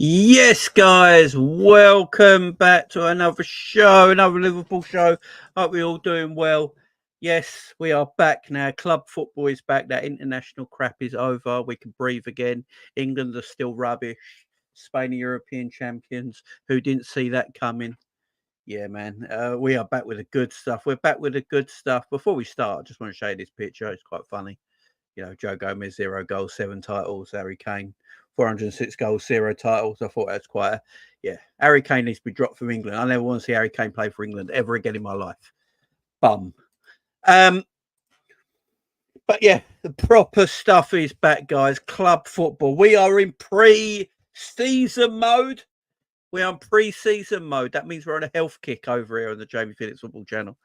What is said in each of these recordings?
Yes, guys, welcome back to another show, another Liverpool show. Hope we're all doing well. Yes, we are back now. Club football is back. That international crap is over. We can breathe again. England are still rubbish. Spain are European champions. Who didn't see that coming? Yeah, man. We are back with the good stuff. We're back with the good stuff. Before we start, I just want to show you this picture. It's quite funny. Joe Gomez, 0 goals, 7 titles. Harry Kane, 406 goals, 0 titles. I thought that's quite Harry Kane needs to be dropped from England. I never want to see Harry Kane play for England ever again in my life. Bum. But yeah, the proper stuff is back, guys. Club football. We are in pre-season mode. We are in pre-season mode. That means we're on a health kick over here on the Jamie Phillips Football Channel.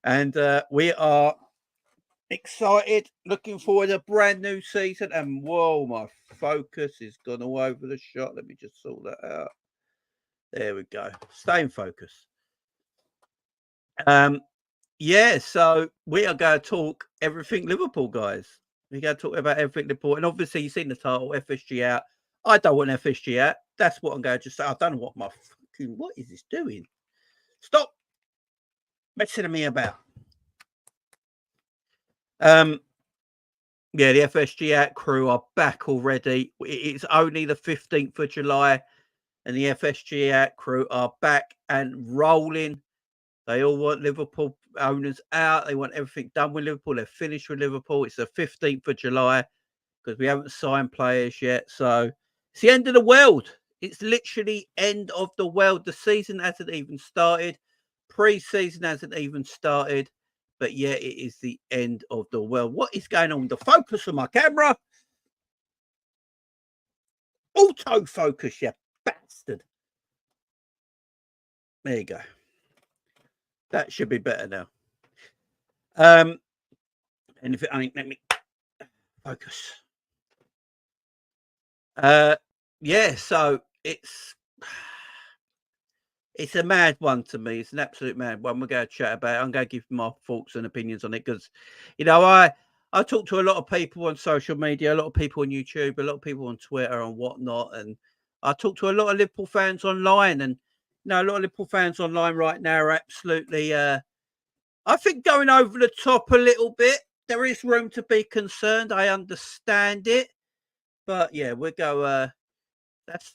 And we are excited, looking forward to a brand new season. And whoa, my focus has gone all over the shot. Let me just sort that out. There we go. Stay in focus. So we are going to talk everything Liverpool, guys. We're going to talk about everything Liverpool. And obviously, you've seen the title, FSG out. I don't want FSG out. That's what I'm going to say. I don't know what is this doing? Stop messing me about. The FSG out crew are back already. It's only the 15th of July, and the FSG out crew are back and rolling. They all want Liverpool owners out. They want everything done with Liverpool. They're finished with Liverpool. It's the 15th of July because we haven't signed players yet. So it's the end of the world. It's literally end of the world. The season hasn't even started. Pre-season hasn't even started. But yeah, it is the end of the world. What is going on with the focus of my camera? Autofocus, you bastard. There you go. That should be better now. And if it ain't, let me focus. So it's a mad one to me. It's an absolute mad one. We're going to chat about it. I'm going to give my thoughts and opinions on it because, I talk to a lot of people on social media, a lot of people on YouTube, a lot of people on Twitter and whatnot. And I talk to a lot of Liverpool fans online. And, a lot of Liverpool fans online right now are absolutely, I think, going over the top a little bit. There is room to be concerned. I understand it. But, yeah, we'll go, let's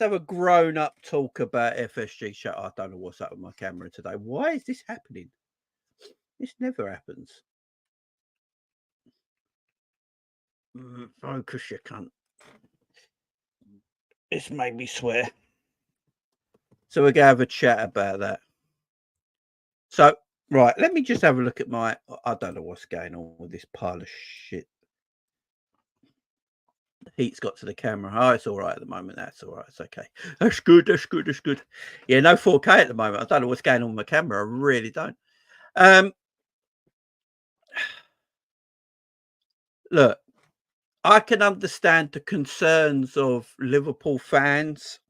have a grown-up talk about FSG. Shut up. I don't know what's up with my camera today. Why is this happening? This never happens. Focus, you cunt. This made me swear. So we're going to have a chat about that. So, right, let me just have a look at I don't know what's going on with this pile of shit. The heat's got to the camera. Oh, it's all right at the moment. That's all right. It's okay. That's good. Yeah, no 4K at the moment. I don't know what's going on with my camera. I really don't. Look, I can understand the concerns of Liverpool fans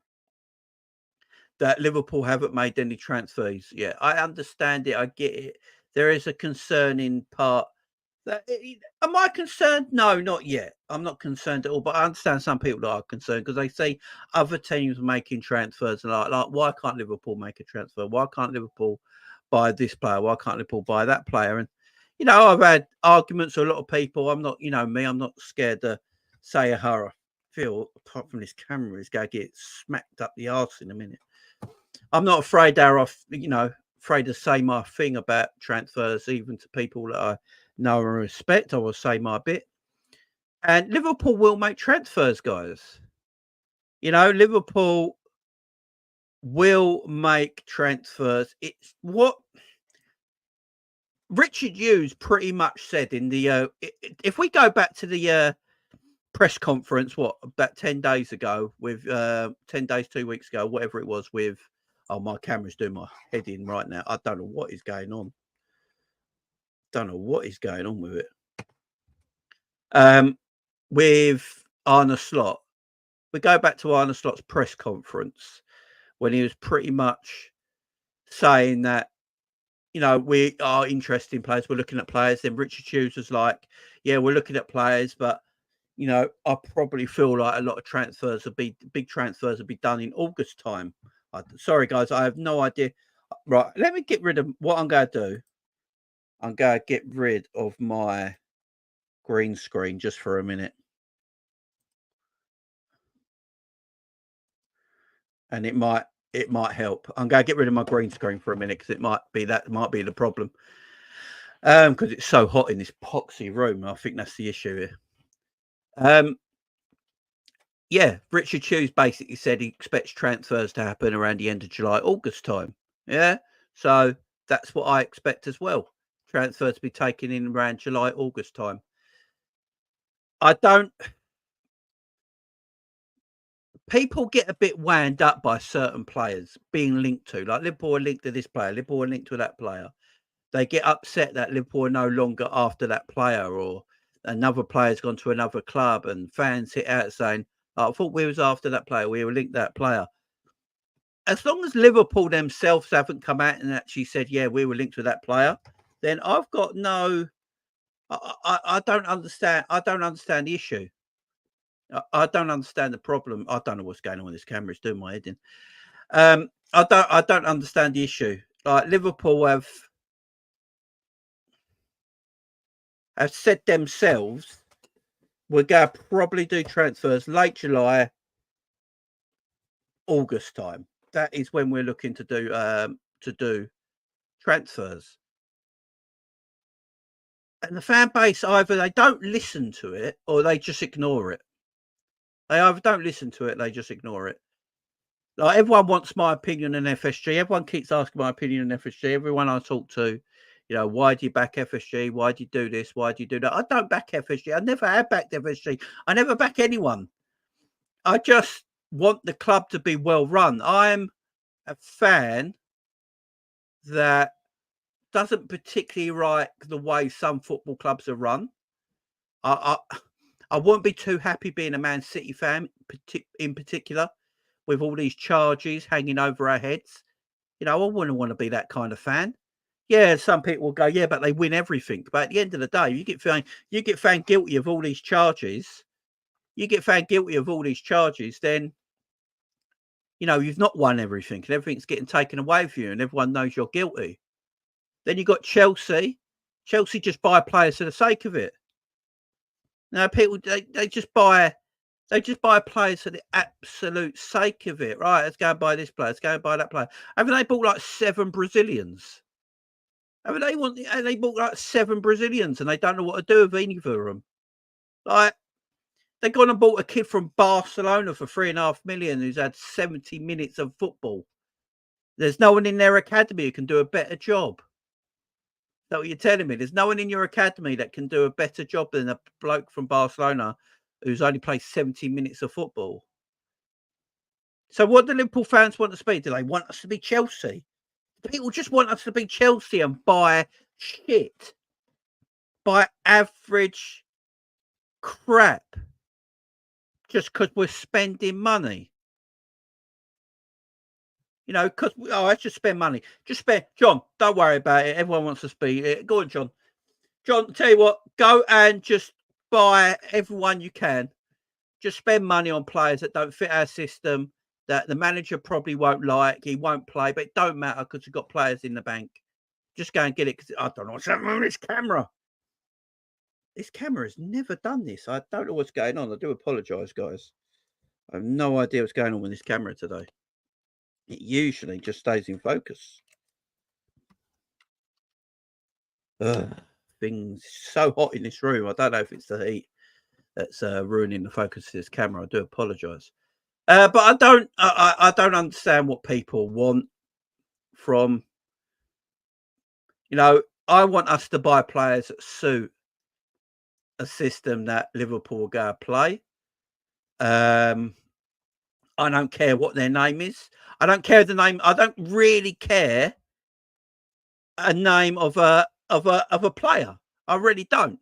that Liverpool haven't made any transfers yet. I understand it. I get it. There is a concerning part. Am I concerned? No, not yet. I'm not concerned at all. But I understand some people that are concerned because they see other teams making transfers and like, why can't Liverpool make a transfer? Why can't Liverpool buy this player? Why can't Liverpool buy that player? And I've had arguments with a lot of people. I'm not, I'm not scared to say a horror. Feel apart from this camera is going to get smacked up the arse in a minute. I'm not afraid afraid to say my thing about transfers, even to people that I know and respect. I will say my bit. And Liverpool will make transfers, guys. Liverpool will make transfers. It's what Richard Hughes pretty much said in the if we go back to the press conference, about 10 days ago with 10 days, 2 weeks ago, whatever it was with, my camera's doing my head in right now. I don't know what is going on. Don't know what is going on with it. With Arne Slot, we go back to Arne Slot's press conference when he was pretty much saying that, we are interested in players. We're looking at players. Then Richard Hughes was like, yeah, we're looking at players, but, you know, I probably feel like a lot of big transfers will be done in August time. Sorry, guys, I have no idea. Right, let me get rid of what I'm going to do. I'm going to get rid of my green screen just for a minute. And it might help. I'm going to get rid of my green screen for a minute because it might be the problem. Because it's so hot in this poxy room. I think that's the issue here. Yeah, Richard Hughes basically said he expects transfers to happen around the end of July, August time. Yeah, so that's what I expect as well. Transfers to be taken in around July, August time. People get a bit wound up by certain players being linked to, like Liverpool are linked to this player, Liverpool are linked to that player. They get upset that Liverpool are no longer after that player, or another player's gone to another club, and fans hit out saying, oh, I thought we was after that player, we were linked to that player. As long as Liverpool themselves haven't come out and actually said, yeah, we were linked to that player, then I've got no, I don't understand. I don't understand the issue. I don't understand the problem. I don't know what's going on with this camera. It's doing my head in. I don't understand the issue. Like Liverpool have said themselves, we're going to probably do transfers late July, August time. That is when we're looking to do transfers. And the fan base, either they don't listen to it or they just ignore it. They either don't listen to it, they just ignore it. Like everyone wants my opinion on FSG. Everyone keeps asking my opinion on FSG. Everyone I talk to, you know, why do you back FSG? Why do you do this? Why do you do that? I don't back FSG. I never have backed FSG. I never back anyone. I just want the club to be well run. I'm a fan that doesn't particularly like the way some football clubs are run. I won't be too happy being a Man City fan in particular, with all these charges hanging over our heads. You know, I wouldn't want to be that kind of fan. Yeah, some people will go, yeah, but they win everything. But at the end of the day, you get found guilty of all these charges. Then, you know, you've not won everything and everything's getting taken away from you and everyone knows you're guilty. Then you got Chelsea. Chelsea just buy players for the sake of it. Now, people, they just buy players for the absolute sake of it. Right, let's go and buy this player. Let's go and buy that player. Haven't they bought like 7 Brazilians? They bought like 7 Brazilians and they don't know what to do with either of them. Like, they gone and bought a kid from Barcelona for 3.5 million who's had 70 minutes of football. There's no one in their academy who can do a better job. Is that what you're telling me? There's no one in your academy that can do a better job than a bloke from Barcelona who's only played 70 minutes of football. So what do Liverpool fans want us to be? Do they want us to be Chelsea? People just want us to be Chelsea and buy shit. Buy average crap. Just because we're spending money. You know, because, let's just spend money. Just spend. John, don't worry about it. Everyone wants to speak. Go on, John. John, tell you what, go and just buy everyone you can. Just spend money on players that don't fit our system, that the manager probably won't like. He won't play, but it don't matter because we've got players in the bank. Just go and get it because I don't know what's happening on this camera. This camera has never done this. I don't know what's going on. I do apologise, guys. I have no idea what's going on with this camera today. It usually just stays in focus. Things so hot in this room. I don't know if it's the heat that's ruining the focus of this camera. I do apologise. But I don't understand what people want from, you know, I want us to buy players that suit a system that Liverpool will go play. I don't care what their name is. I don't care the name. I don't really care a name of a player. I really don't.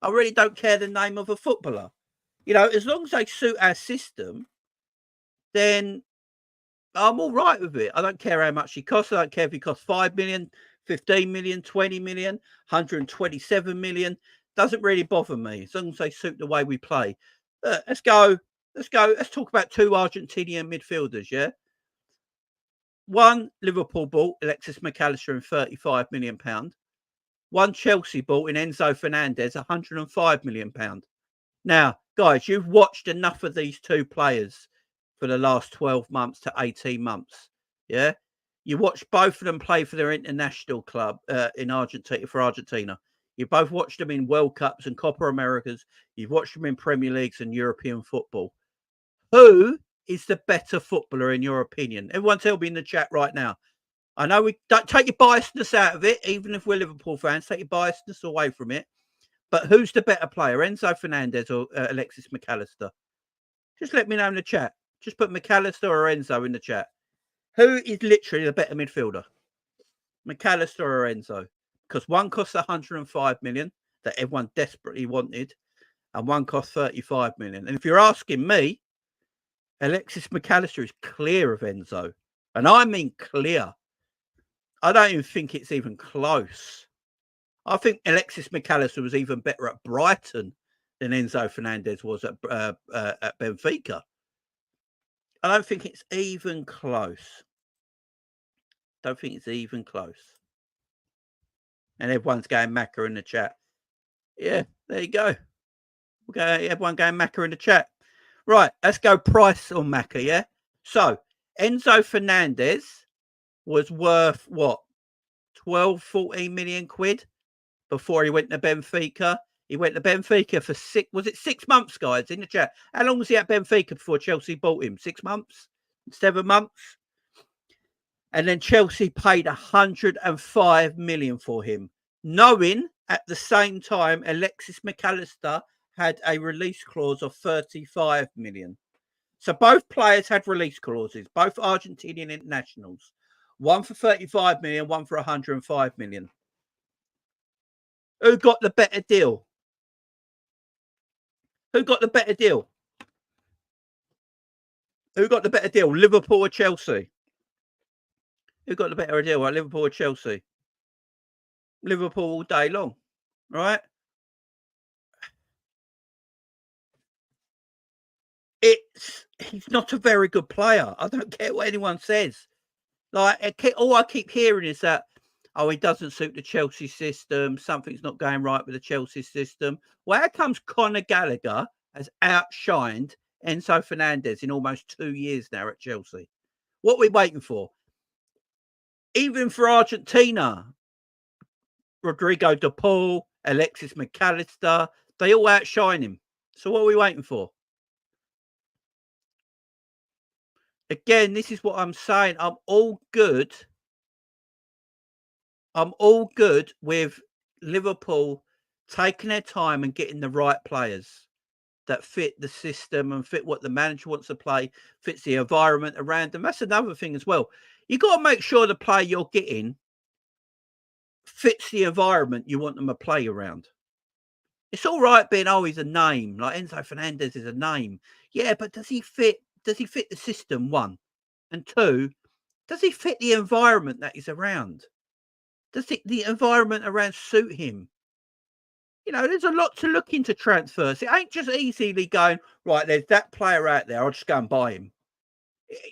I really don't care the name of a footballer. You know, as long as they suit our system, then I'm all right with it. I don't care how much he costs. I don't care if he costs 5 million, 15 million, 20 million, 127 million. Doesn't really bother me as long as they suit the way we play. Let's go. Let's talk about 2 Argentinian midfielders, yeah? One Liverpool bought Alexis McAllister and £35 million. One Chelsea bought in Enzo Fernandez, £105 million. Now, guys, you've watched enough of these 2 players for the last 12 months to 18 months. Yeah. You watched both of them play for their international club in Argentina for Argentina. You both watched them in World Cups and Copa Americas. You've watched them in Premier Leagues and European football. Who is the better footballer in your opinion? Everyone tell me in the chat right now. I know we don't take your biasness out of it, even if we're Liverpool fans, take your biasness away from it. But who's the better player, Enzo Fernandez or Alexis McAllister? Just let me know in the chat. Just put McAllister or Enzo in the chat. Who is literally the better midfielder? McAllister or Enzo? Because one costs 105 million that everyone desperately wanted, and one costs 35 million. And if you're asking me, Alexis McAllister is clear of Enzo. And I mean clear. I don't even think it's even close. I think Alexis McAllister was even better at Brighton than Enzo Fernandez was at Benfica. I don't think it's even close. Don't think it's even close. And everyone's going Macca in the chat. Yeah, there you go. Everyone going Macca in the chat. Right, let's go price on Macca, yeah? So, Enzo Fernandez was worth, what, 12, 14 million quid before he went to Benfica. He went to Benfica for 6 months, guys, in the chat. How long was he at Benfica before Chelsea bought him? 6 months? 7 months? And then Chelsea paid 105 million for him, knowing at the same time Alexis McAllister had a release clause of 35 million. So both players had release clauses, both Argentinian internationals. One for 35 million, one for 105 million. Who got the better deal? Who got the better deal? Who got the better deal? Liverpool or Chelsea? Who got the better deal? Right? Liverpool or Chelsea? Liverpool all day long, right? He's not a very good player. I don't care what anyone says. Like, all I keep hearing is that, oh, he doesn't suit the Chelsea system. Something's not going right with the Chelsea system. Well, how comes Conor Gallagher has outshined Enzo Fernandez in almost 2 years now at Chelsea? What are we waiting for? Even for Argentina, Rodrigo De Paul, Alexis McAllister, they all outshine him. So what are we waiting for? Again, this is what I'm saying. I'm all good with Liverpool taking their time and getting the right players that fit the system and fit what the manager wants to play, fits the environment around them. That's another thing as well. You got to make sure the player you're getting fits the environment you want them to play around. It's all right being, oh, he's a name. Like Enzo Fernandez is a name. Yeah, but does he fit the system, one? And two, does he fit the environment that he's around? Does the environment around suit him? You know, there's a lot to look into transfers. It ain't just easily going, right, there's that player out there, I'll just go and buy him.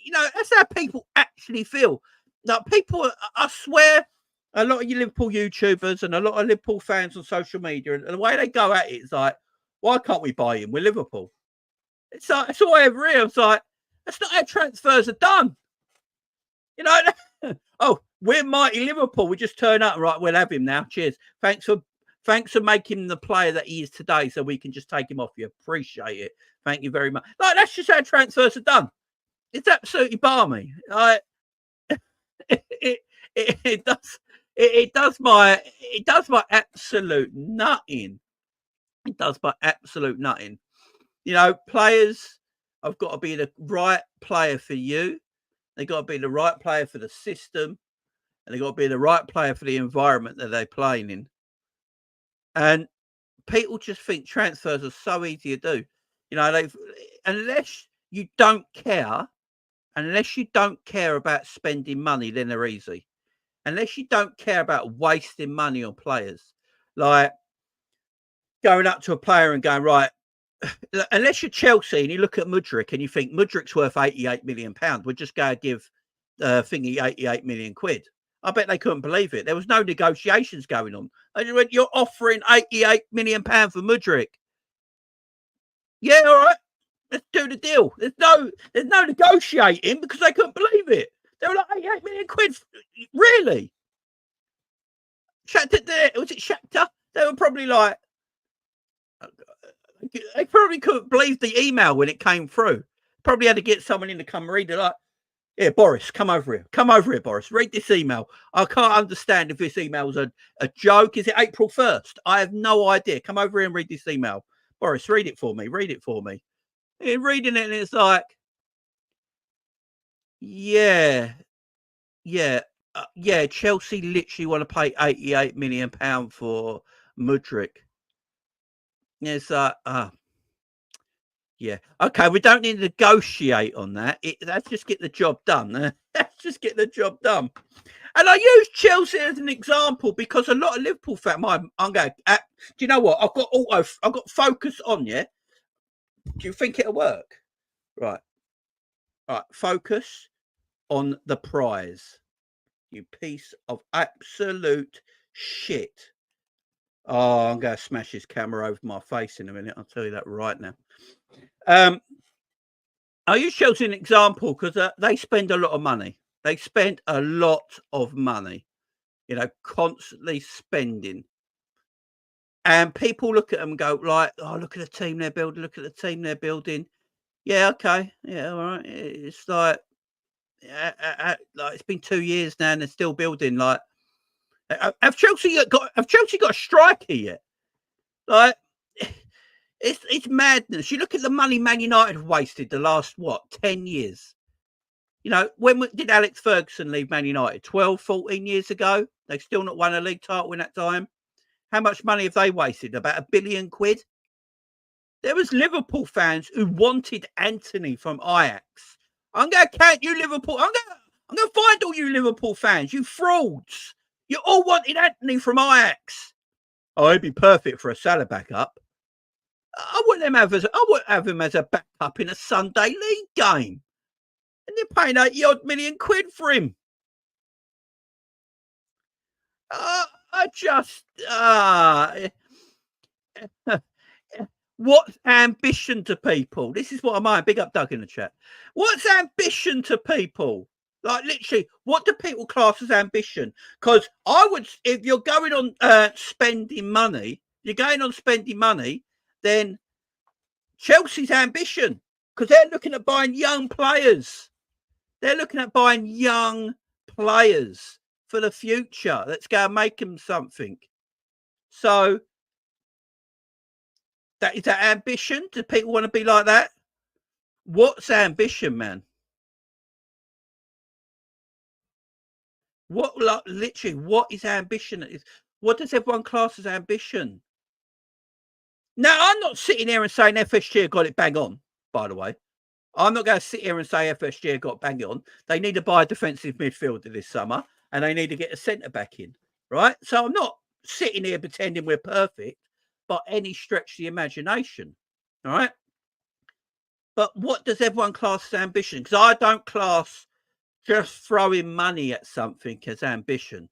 You know, that's how people actually feel. Like, people, I swear, a lot of you Liverpool YouTubers and a lot of Liverpool fans on social media, and the way they go at it is like, why can't we buy him? We're Liverpool. It's like, it's all over here. It's like, that's not how transfers are done. You know, oh, we're mighty Liverpool. We just turn up, right? We'll have him now. Cheers. Thanks for making him the player that he is today, so we can just take him off you. Appreciate it. Thank you very much. Like, that's just how transfers are done. It's absolutely balmy. Like, it does my absolute nutting. It does my absolute nutting. You know, players have got to be the right player for you. They got to be the right player for the system, and they got to be the right player for the environment that they're playing in. And people just think transfers are so easy to do. You know, unless you don't care about spending money, then they're easy. Unless you don't care about wasting money on players. Like, going up to a player and going, right, unless you're Chelsea and you look at Mudryk and you think Mudryk's worth £88 million, we're just going to give Thingy 88 million quid. I bet they couldn't believe it. There was no negotiations going on. They just went, you're offering £88 million for Mudryk. Yeah, all right. Let's do the deal. There's no negotiating because they couldn't believe it. They were like, 88 million quid. Really? Shakhtar, was it Shakhtar? They were probably like, they probably couldn't believe the email when it came through. Probably had to get someone in to come read it. Like, yeah, Boris, come over here. Come over here, Boris. Read this email. I can't understand if this email's a joke. Is it April 1st? I have no idea. Come over here and read this email. Boris, read it for me. Read it for me. And reading it, and it's like, yeah. Chelsea literally want to pay £88 million for Mudryk. It's like, yeah. Okay, we don't need to negotiate on that. Let's just get the job done. Let's just get the job done. And I use Chelsea as an example because a lot of Liverpool fans, I'm going, do you know what? I've got focus on, yeah? Do you think it'll work? Right. All right, focus on the prize. You piece of absolute shit. Oh, I'm going to smash this camera over my face in a minute. I'll tell you that right now. I'll use Chelsea as an example because they spend a lot of money. They spend a lot of money, constantly spending. And people look at them and go, like, oh, look at the team they're building. Look at the team they're building. Yeah, okay. Yeah, all right. It's like it's been 2 years now and they're still building. Like, have Chelsea got a striker yet? Like, it's madness. You look at the money Man United have wasted the last 10 years. When did Alex Ferguson leave Man United? 12, 14 years ago. They've still not won a league title in that time. How much money have they wasted? About £1 billion quid. There was Liverpool fans who wanted Anthony from Ajax. I'm going to count you Liverpool. I'm going to find all you Liverpool fans, you frauds. You all wanted Anthony from Ajax. Oh, he'd be perfect for a Salah backup. I wouldn't have him as a backup in a Sunday league game. And they're paying £80 million quid for him. What's ambition to people? This is what I'm at. Big up Doug in the chat. What's ambition to people? Like, literally, what do people class as ambition? Because if you're going on spending money, then Chelsea's ambition, because they're looking at buying young players. They're looking at buying young players for the future. Let's go and make them something. So, is that ambition? Do people want to be like that? What's ambition, man? What is ambition? What does everyone class as ambition? Now, I'm not sitting here and saying FSG got it bang on, by the way. I'm not going to sit here and say FSG got bang on. They need to buy a defensive midfielder this summer, and they need to get a centre back in, right? So I'm not sitting here pretending we're perfect by any stretch of the imagination, all right? But what does everyone class as ambition? Because I don't class just throwing money at something as ambition.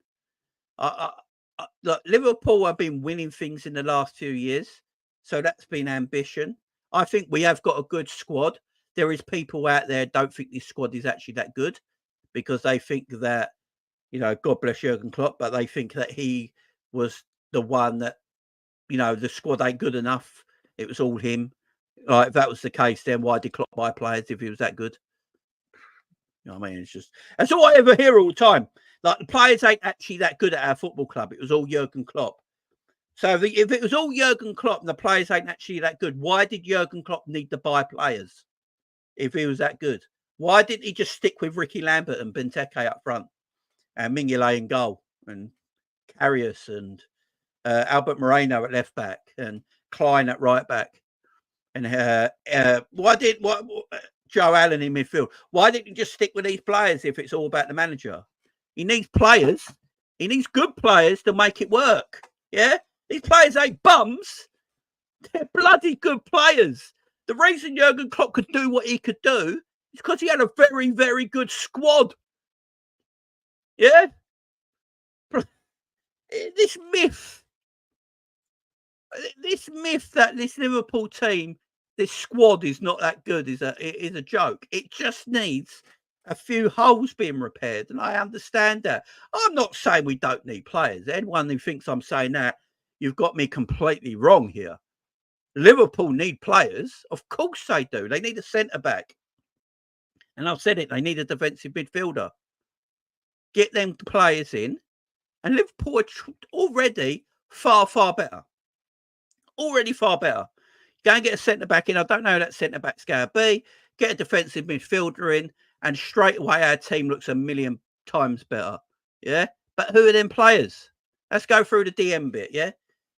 Look, Liverpool have been winning things in the last few years, so that's been ambition. I think we have got a good squad. There is people out there don't think this squad is actually that good because they think that, God bless Jurgen Klopp, but they think that he was the one that, the squad ain't good enough. It was all him. Like, if that was the case, then why did Klopp buy players if he was that good? You know what I mean? That's all I ever hear all the time. Like, the players ain't actually that good at our football club. It was all Jurgen Klopp. So if it was all Jurgen Klopp and the players ain't actually that good, why did Jurgen Klopp need to buy players if he was that good? Why didn't he just stick with Ricky Lambert and Benteke up front and Mignolet in goal and Karius and Albert Moreno at left back and Klein at right back? And Joe Allen in midfield? Why didn't you just stick with these players if it's all about the manager? He needs players. He needs good players to make it work. Yeah? These players ain't bums. They're bloody good players. The reason Jurgen Klopp could do what he could do is because he had a very, very good squad. Yeah? This myth that this Liverpool team, this squad is not that good is a joke. It just needs a few holes being repaired, and I understand that. I'm not saying we don't need players. Anyone who thinks I'm saying that, you've got me completely wrong here. Liverpool need players. Of course they do. They need a centre-back. And I've said it, they need a defensive midfielder. Get them players in. And Liverpool are already far, far better. Already far better. Go and get a centre-back in. I don't know who that centre-back's going to be. Get a defensive midfielder in. And straight away, our team looks a million times better. Yeah? But who are them players? Let's go through the DM bit, yeah?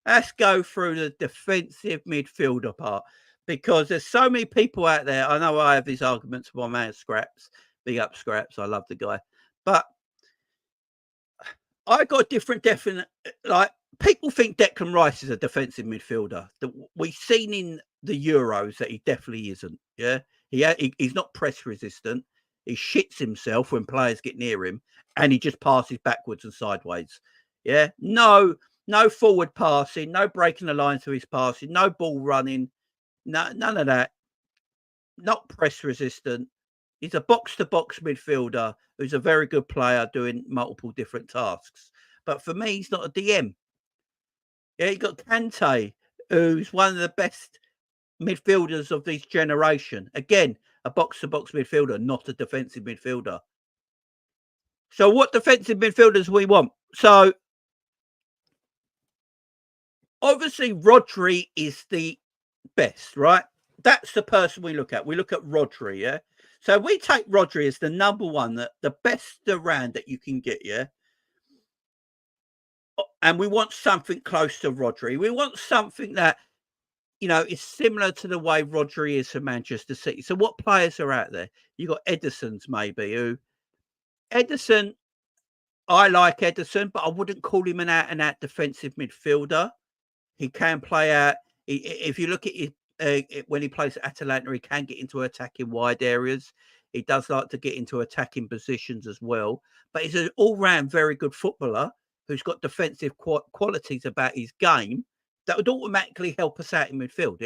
Let's go through the defensive midfielder part. Because there's so many people out there. I know I have these arguments with my man Scraps. Big up Scraps. I love the guy. But I got different like people think Declan Rice is a defensive midfielder. We've seen in the Euros that he definitely isn't. Yeah, he's not press resistant. He shits himself when players get near him, and he just passes backwards and sideways. Yeah, no forward passing, no breaking the lines of his passing, no ball running, none of that. Not press resistant. He's a box-to-box midfielder who's a very good player doing multiple different tasks. But for me, he's not a DM. Yeah, you got Kante, who's one of the best midfielders of this generation. Again, a box-to-box midfielder, not a defensive midfielder. So what defensive midfielders we want? So obviously Rodri is the best, right? That's the person we look at. We look at Rodri, yeah? So we take Rodri as the number one, the best around that you can get, yeah? And we want something close to Rodri. We want something that, is similar to the way Rodri is for Manchester City. So what players are out there? You got Ederson's maybe. Ederson, I like Ederson, but I wouldn't call him an out-and-out defensive midfielder. He can play out. If you look at his when he plays at Atalanta, he can get into attacking wide areas. He does like to get into attacking positions as well. But he's an all-round very good footballer who's got defensive qualities about his game that would automatically help us out in midfield.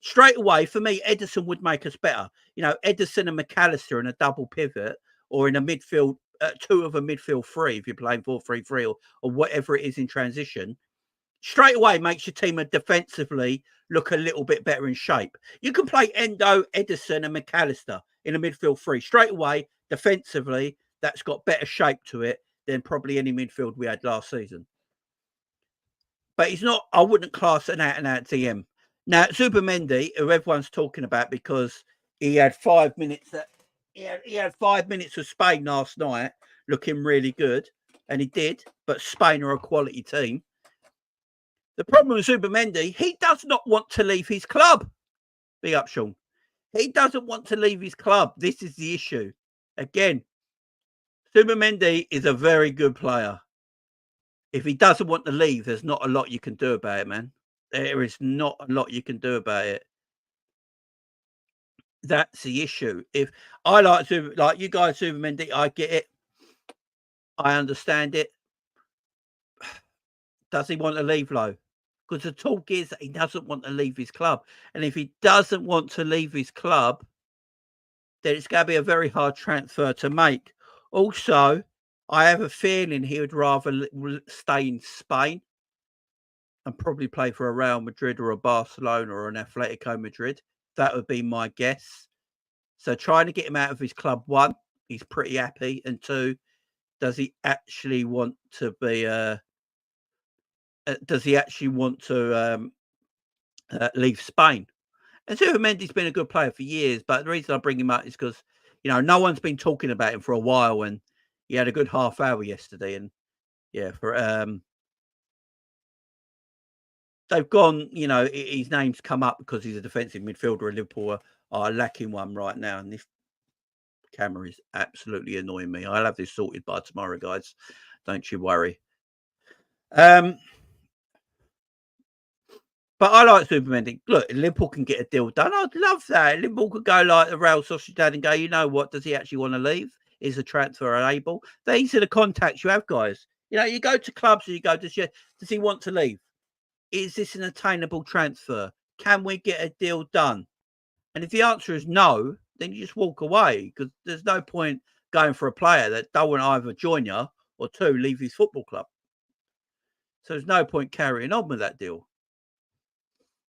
Straight away, for me, Ederson would make us better. Ederson and McAllister in a double pivot or in a midfield, two of a midfield three, if you're playing 4-3-3 or whatever it is in transition, straight away makes your team defensively look a little bit better in shape. You can play Endo, Ederson and McAllister in a midfield three. Straight away, defensively, that's got better shape to it than probably any midfield we had last season. But he's not, I wouldn't class an out-and-out DM. Now, Zubimendi, who everyone's talking about because he had 5 minutes he had 5 minutes of Spain last night looking really good, and he did, but Spain are a quality team. The problem with Zubimendi, he does not want to leave his club. Big up, Sean. He doesn't want to leave his club. This is the issue. Again, Zubimendi is a very good player. If he doesn't want to leave, there's not a lot you can do about it, man. There is not a lot you can do about it. That's the issue. If I like you guys, Zubimendi, I get it. I understand it. Does he want to leave, though? Because the talk is that he doesn't want to leave his club. And if he doesn't want to leave his club, then it's going to be a very hard transfer to make. Also, I have a feeling he would rather stay in Spain and probably play for a Real Madrid or a Barcelona or an Atletico Madrid. That would be my guess. So trying to get him out of his club, one, he's pretty happy. And two, does he actually want to be... does he actually want to leave Spain? And Zubimendi's been a good player for years, but the reason I bring him up is because, no one's been talking about him for a while, and he had a good half hour yesterday. And yeah, they've gone, his name's come up because he's a defensive midfielder, and Liverpool are lacking one right now. And this camera is absolutely annoying me. I'll have this sorted by tomorrow, guys. Don't you worry. But But I like Zubimendi. Look, Liverpool can get a deal done. I'd love that. Liverpool could go like the Real Sociedad and go, you know what? Does he actually want to leave? Is the transfer able? These are the contacts you have, guys. You know, you go to clubs and you go, does he want to leave? Is this an attainable transfer? Can we get a deal done? And if the answer is no, then you just walk away, because there's no point going for a player that don't want to either join you or two, leave his football club. So there's no point carrying on with that deal.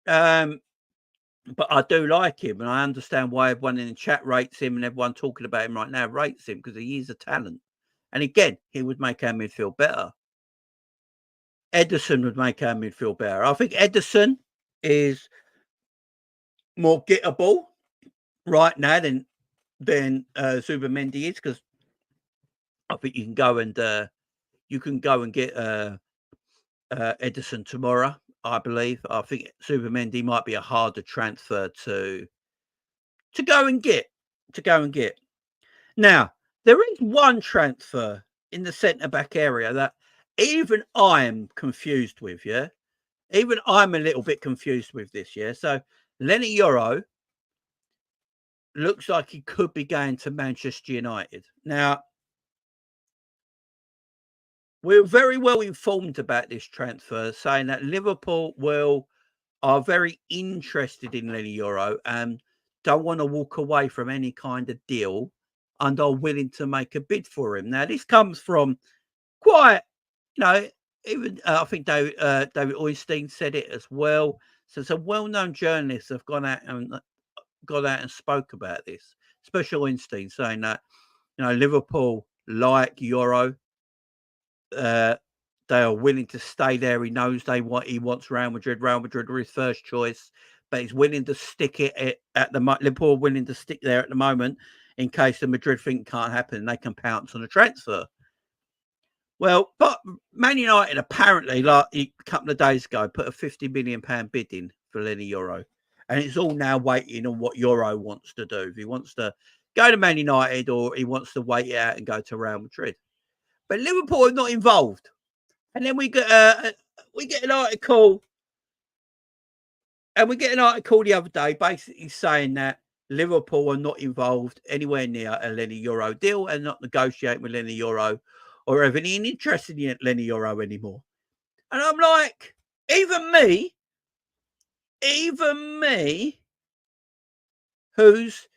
But I do like him, and I understand why everyone in the chat rates him, and everyone talking about him right now rates him, because he is a talent. And again, he would make our midfield better. Ederson would make our midfield better. I think Ederson is more gettable right now than Zubimendi is, because I think you can go and get Ederson tomorrow. I believe. I think Zubimendi might be a harder transfer to go and get. Now, there is one transfer in the centre-back area that even I'm confused with, yeah? Even I'm a little bit confused with this, yeah? So, Lenny Yoro looks like he could be going to Manchester United. Now, we're very well informed about this transfer, saying that Liverpool are very interested in Lenny Yoro and don't want to walk away from any kind of deal and are willing to make a bid for him. Now, this comes from quite, you know, even I think David Oystein said it as well. So some well-known journalists have gone out and spoke about this, especially Oystein, saying that, you know, Liverpool like Yoro. They are willing to stay there. He knows he wants Real Madrid. Real Madrid are his first choice, but he's willing to stick it at the Liverpool. Willing to stick there at the moment in case the Madrid thing can't happen and they can pounce on a transfer. Well, but Man United apparently, like a couple of days ago, put a £50 million bid in for Lenny Yoro, and it's all now waiting on what Yoro wants to do. If he wants to go to Man United or he wants to wait it out and go to Real Madrid. But Liverpool are not involved. And then we get an article, the other day basically saying that Liverpool are not involved anywhere near a Lenny Yoro deal and not negotiating with Lenny Yoro or having any interest in Lenny Yoro anymore. And I'm like, even me, who's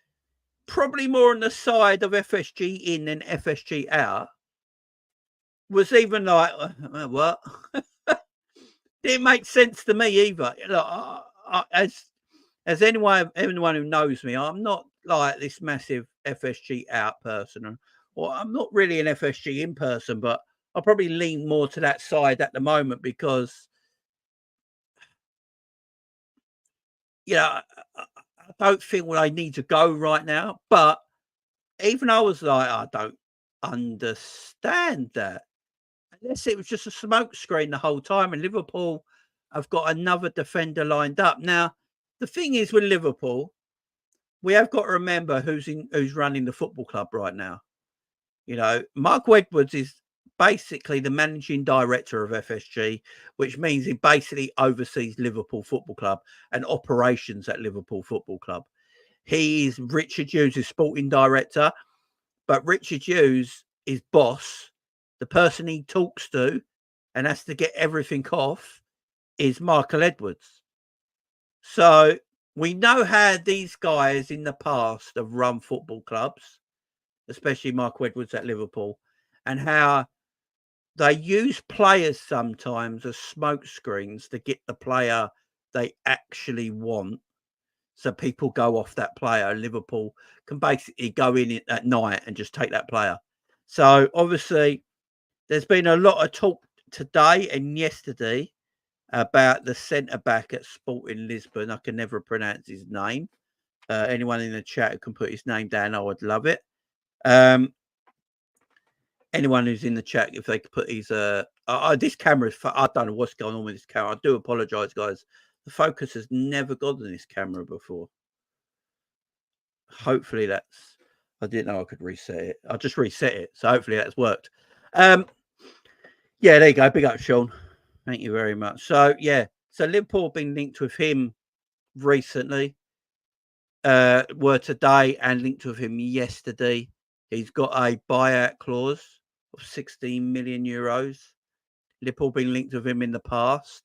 probably more on the side of FSG in than FSG out, was even like, what? Didn't make sense to me either. Look, as anyone who knows me, I'm not like this massive FSG out person, or I'm not really an FSG in person, but I probably lean more to that side at the moment because, you know, I don't feel I need to go right now. But even I was like, I don't understand that. Unless it was just a smoke screen the whole time, and Liverpool have got another defender lined up. Now, the thing is with Liverpool, we have got to remember who's running the football club right now. You know, Marc Edwards is basically the managing director of FSG, which means he basically oversees Liverpool Football Club and operations at Liverpool Football Club. He is Richard Hughes' sporting director, but Richard Hughes is boss. The person he talks to and has to get everything off is Michael Edwards. So we know how these guys in the past have run football clubs, especially Michael Edwards at Liverpool, and how they use players sometimes as smoke screens to get the player they actually want. So people go off that player. Liverpool can basically go in at night and just take that player. So obviously, there's been a lot of talk today and yesterday about the centre-back at Sporting Lisbon. I can never pronounce his name. Anyone in the chat who can put his name down, I would love it. Anyone who's in the chat, if they could put his... this camera is... I don't know what's going on with this camera. I do apologise, guys. The focus has never gone on this camera before. Hopefully that's... I didn't know I could reset it. I'll just reset it. So hopefully that's worked. Yeah, there you go. Big up, Sean. Thank you very much. So, yeah. So Liverpool have been linked with him recently. Were today and linked with him yesterday. He's got a buyout clause of 16 million euros. Liverpool been linked with him in the past.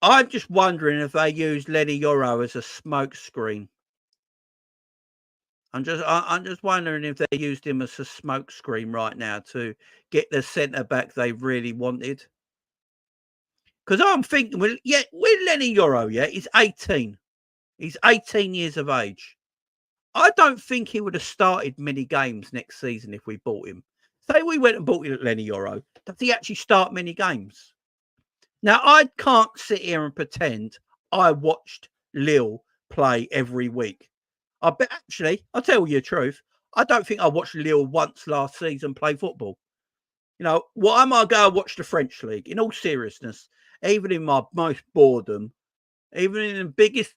I'm just wondering if they use Lenny Yoro as a smokescreen. I'm just wondering if they used him as a smokescreen right now to get the centre back they really wanted. Because I'm thinking, with Lenny Yoro, he's 18. He's 18 years of age. I don't think he would have started many games next season if we bought him. Say we went and bought Lenny Yoro. Does he actually start many games? Now, I can't sit here and pretend I watched Lille play every week. I bet actually, I'll tell you the truth. I don't think I watched Lille once last season play football. You know, why am I going to watch the French league? In all seriousness, even in my most boredom, even in the biggest,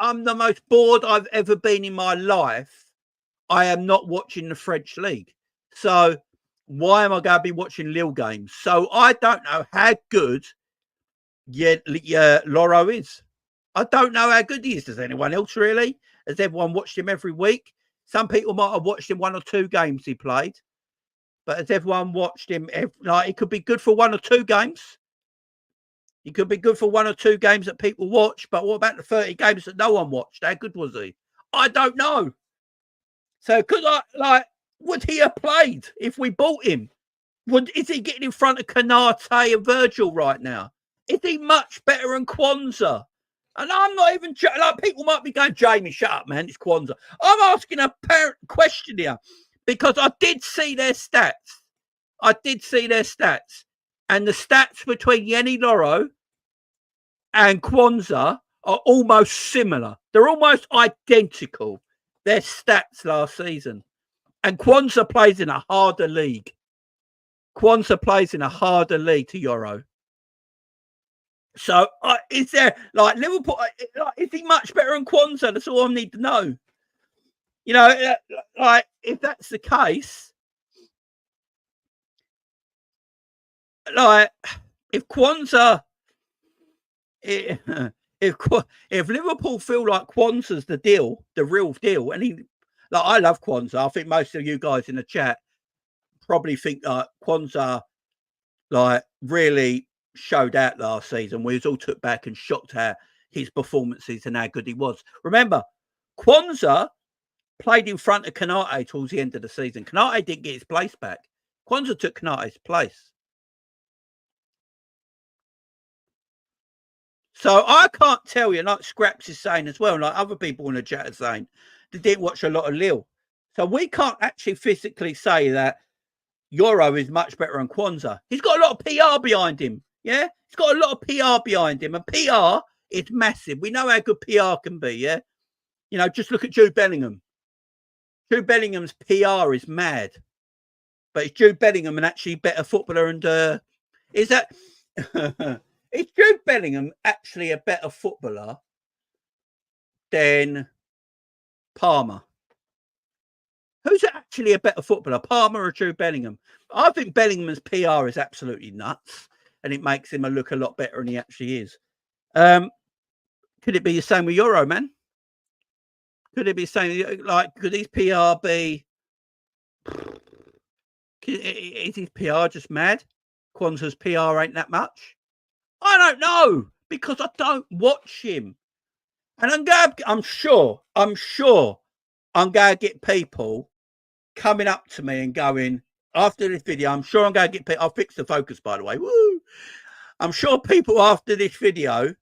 I'm the most bored I've ever been in my life, I am not watching the French league. So why am I going to be watching Lille games? So I don't know how good Loro is. I don't know how good he is. Does anyone else really? Has everyone watched him every week? Some people might have watched him 1 or 2 games he played. But has everyone watched him? Like, he could be good for 1 or 2 games. He could be good for 1 or 2 games that people watch. But what about the 30 games that no one watched? How good was he? I don't know. So would he have played if we bought him? Is he getting in front of Canate and Virgil right now? Is he much better than Kwanzaa? And I'm not even like, people might be going, Jamie, shut up, man. It's Kwanzaa. I'm asking a parent question here because I did see their stats. And the stats between Yenny Loro and Kwanzaa are almost similar. They're almost identical, their stats last season. And Kwanzaa plays in a harder league. To Yoro. So is there, like, Liverpool, is he much better than Kwanzaa? That's all I need to know. You know, like, if that's the case, like, if Kwanzaa, if Liverpool feel like Kwanzaa's the deal, the real deal, and I love Kwanzaa. I think most of you guys in the chat probably think that Kwanzaa, like, really showed out last season. We was all took back and shocked at his performances and how good he was. Remember, Kwanzaa played in front of Canate towards the end of the season. Canate didn't get his place back. Kwanzaa took Kanate's place. So I can't tell you, like Scraps is saying as well, like other people in the chat are saying, they didn't watch a lot of Lille. So we can't actually physically say that Yoro is much better than Kwanzaa. He's got a lot of PR behind him. Yeah, he's got a lot of PR behind him, and PR is massive. We know how good PR can be. Yeah, you know, just look at Jude Bellingham. Jude Bellingham's PR is mad, but is Jude Bellingham an actually better footballer? And is Jude Bellingham actually a better footballer than Palmer? Who's actually a better footballer, Palmer or Jude Bellingham? I think Bellingham's PR is absolutely nuts, and it makes him look a lot better than he actually is. Could it be the same with Yoro, man? Could it be the same? Like, could his PR be? Is his PR just mad? Kwanzaa's PR ain't that much. I don't know because I don't watch him, and I'm sure I'm gonna get people coming up to me and going after this video. I'm sure I'm going to get people. I'll fix the focus, by the way. Woo! I'm sure people after this video,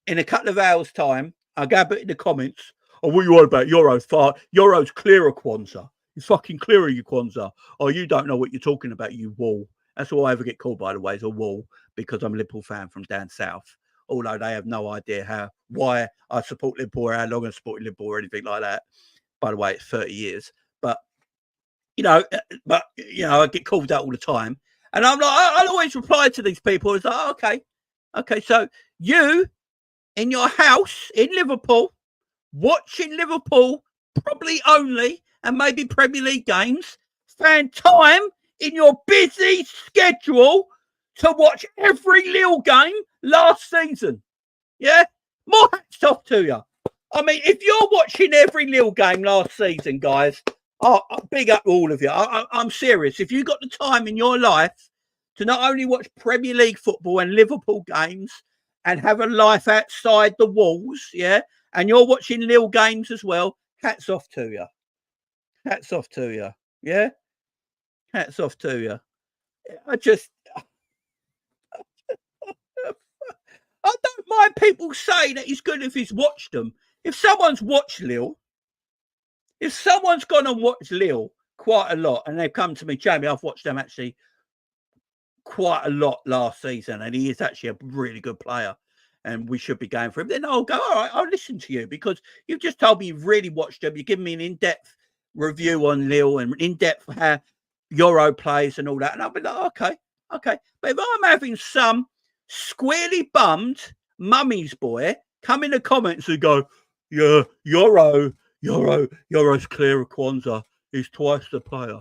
in a couple of hours' time, I'll go in the comments. Oh, what are you on about? Yoro's clear of Kwanzaa. He's fucking clear of you, Kwanzaa. Oh, you don't know what you're talking about, you wall. That's all I ever get called, by the way, is a wall, because I'm a Liverpool fan from down south. Although they have no idea why I support Liverpool or how long I support Liverpool or anything like that. By the way, it's 30 years. But I get called out all the time. And I'm like, I'll always reply to these people. It's like, okay. So you, in your house in Liverpool, watching Liverpool probably only, and maybe Premier League games, spend time in your busy schedule to watch every Lille game last season. Yeah? More hats off to you. I mean, if you're watching every Lille game last season, guys, big up all of you. I'm serious. If you've got the time in your life to not only watch Premier League football and Liverpool games and have a life outside the walls, yeah, and you're watching Lille games as well, hats off to you. Hats off to you. Yeah? Hats off to you. I don't mind people saying that he's good if he's watched them. If someone's watched Lille, if someone's gone and watched Lille quite a lot, and they've come to me, Jamie, I've watched them actually quite a lot last season, and he is actually a really good player, and we should be going for him, then I'll go, all right, I'll listen to you, because you've just told me you've really watched them. You've given me an in-depth review on Lille and in-depth how Euro plays and all that, and I'll be like, okay. But if I'm having some squarely bummed mummy's boy come in the comments and go, yeah, Euro's clear of Kwanzaa. He's twice the player.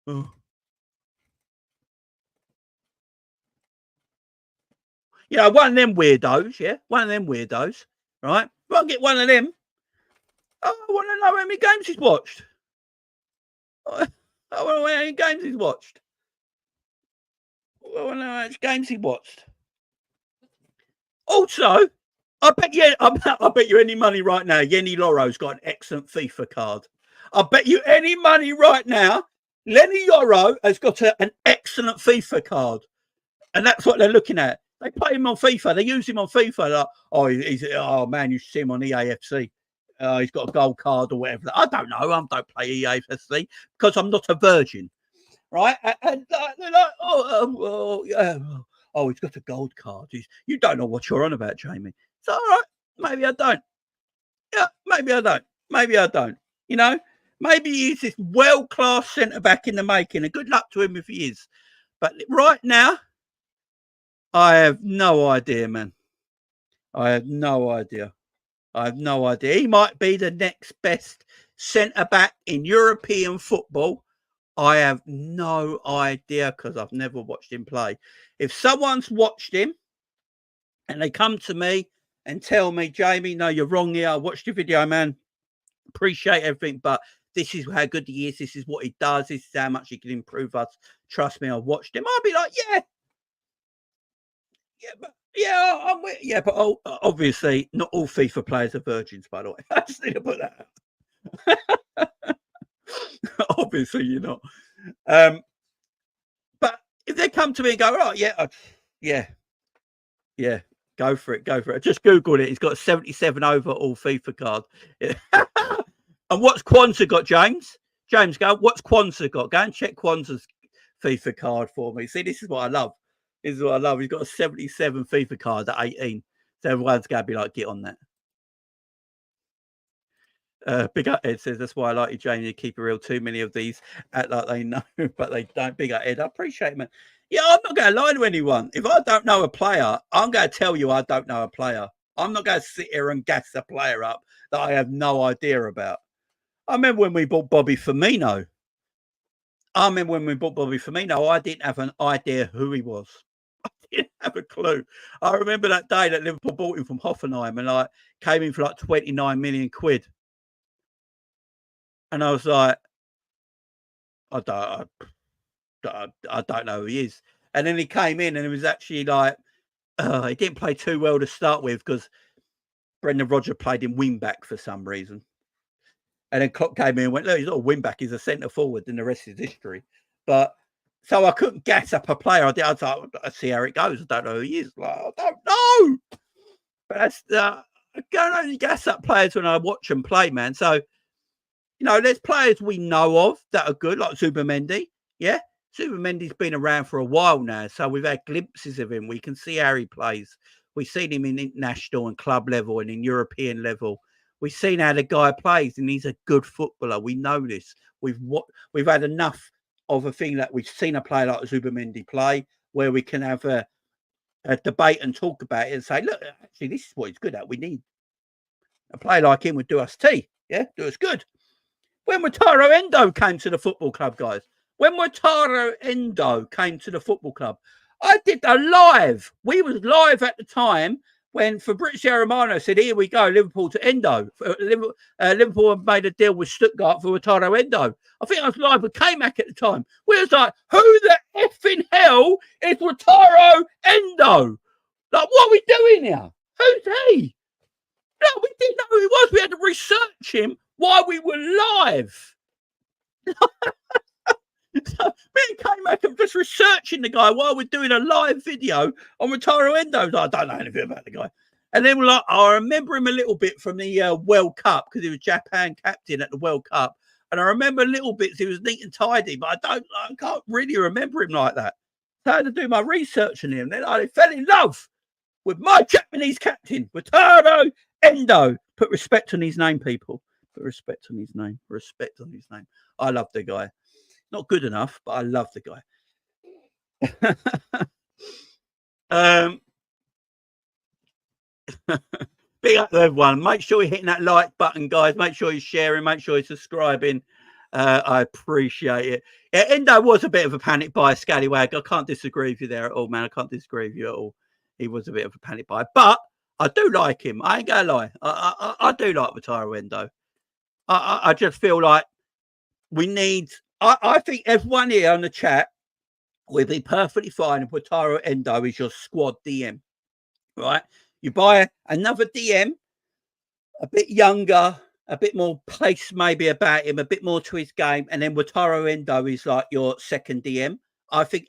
Oh. You know, one of them weirdos, yeah? One of them weirdos, right? If I get one of them, I want to know how many games he's watched. I want to know how many games he's watched. I want to know how many games he watched. Also, I bet you any money right now, Yenny Loro's got an excellent FIFA card. I bet you any money right now, Lenny Loro has got an excellent FIFA card. And that's what they're looking at. They play him on FIFA. They use him on FIFA. Like, oh man, you should see him on EAFC. He's got a gold card or whatever. I don't know. I don't play EAFC because I'm not a virgin, right? And they're like, oh, he's got a gold card. You don't know what you're on about, Jamie. It's all right. Maybe I don't. Yeah, maybe I don't. Maybe I don't. You know, maybe he's this world-class centre-back in the making, and good luck to him if he is. But right now, I have no idea, man. I have no idea. He might be the next best centre-back in European football. I have no idea because I've never watched him play. If someone's watched him and they come to me and tell me, Jamie, no, you're wrong here. I watched your video, man. Appreciate everything, but this is how good he is. This is what he does. This is how much he can improve us. Trust me, I watched him. I'll be like, but obviously not all FIFA players are virgins, by the way. I just need to put that out. Obviously you're not. But if they come to me and go, oh, yeah, go for it. I just Googled it. He's got a 77 overall FIFA card. Yeah. And what's Kwanzaa got, James? James, go, what's Kwanzaa got? Go and check Kwanzaa's FIFA card for me. See, this is what I love. He's got a 77 FIFA card at 18. So everyone's going to be like, get on that. Big Up Ed says, that's why I like you, Jamie. You keep it real. Too many of these act like they know, but they don't. Big Up Ed. I appreciate it, man. Yeah, I'm not going to lie to anyone. If I don't know a player, I'm going to tell you I don't know a player. I'm not going to sit here and gas a player up that I have no idea about. I remember when we bought Bobby Firmino. I didn't have an idea who he was. I didn't have a clue. I remember that day that Liverpool bought him from Hoffenheim and came in for like 29 million quid. And I was like, I don't know who he is. And then he came in and it was actually like, he didn't play too well to start with because Brendan Rodgers played him wing back for some reason. And then Klopp came in and went, look, he's not a wing back, he's a centre forward, and the rest is history. But so I couldn't gas up a player. I was like, let's see how it goes. I don't know who he is. Like, I don't know. But that's I don't only gas up players when I watch them play, man. So, you know, there's players we know of that are good, like Zubimendi. Yeah. Zubimendi's been around for a while now. So we've had glimpses of him. We can see how he plays. We've seen him in international and club level and in European level. We've seen how the guy plays, and he's a good footballer. We know this. We've had enough of a thing that we've seen a player like Zubimendi play, where we can have a debate and talk about it and say, look, actually, this is what he's good at. We need a player like him would do us tea. Yeah, do us good. When Wataru Endo came to the football club, guys, I I did a live. We was live at the time when Fabrizio Romano said, "Here we go, Liverpool to Endo." Liverpool had made a deal with Stuttgart for Wataru Endo. I think I was live with K-Mac at the time. We was like, "Who the effing hell is Wataru Endo? Like, what are we doing here? Who's he?" No, we didn't know who he was. We had to research him while we were live. So me and K-Mac are just researching the guy while we're doing a live video on Wataru Endo. I don't know anything about the guy. And then we're like, I remember him a little bit from the World Cup because he was Japan captain at the World Cup. And I remember little bits. He was neat and tidy, but I can't really remember him like that. So I had to do my research on him. Then I fell in love with my Japanese captain, Wataru Endo. Put respect on his name, people. Put respect on his name. Respect on his name. I love the guy. Not good enough, but I love the guy. Big up to everyone. Make sure you're hitting that like button, guys. Make sure you're sharing. Make sure you're subscribing. I appreciate it. Yeah, Endo was a bit of a panic buy, scallywag. I can't disagree with you there at all, man. I can't disagree with you at all. He was a bit of a panic buy, but I do like him. I ain't gonna lie. I do like Wataru Endo. I just feel like we need. I think everyone here on the chat will be perfectly fine if Wataru Endo is your squad DM, right? You buy another DM, a bit younger, a bit more pace maybe about him, a bit more to his game, and then Wataru Endo is like your second DM. I think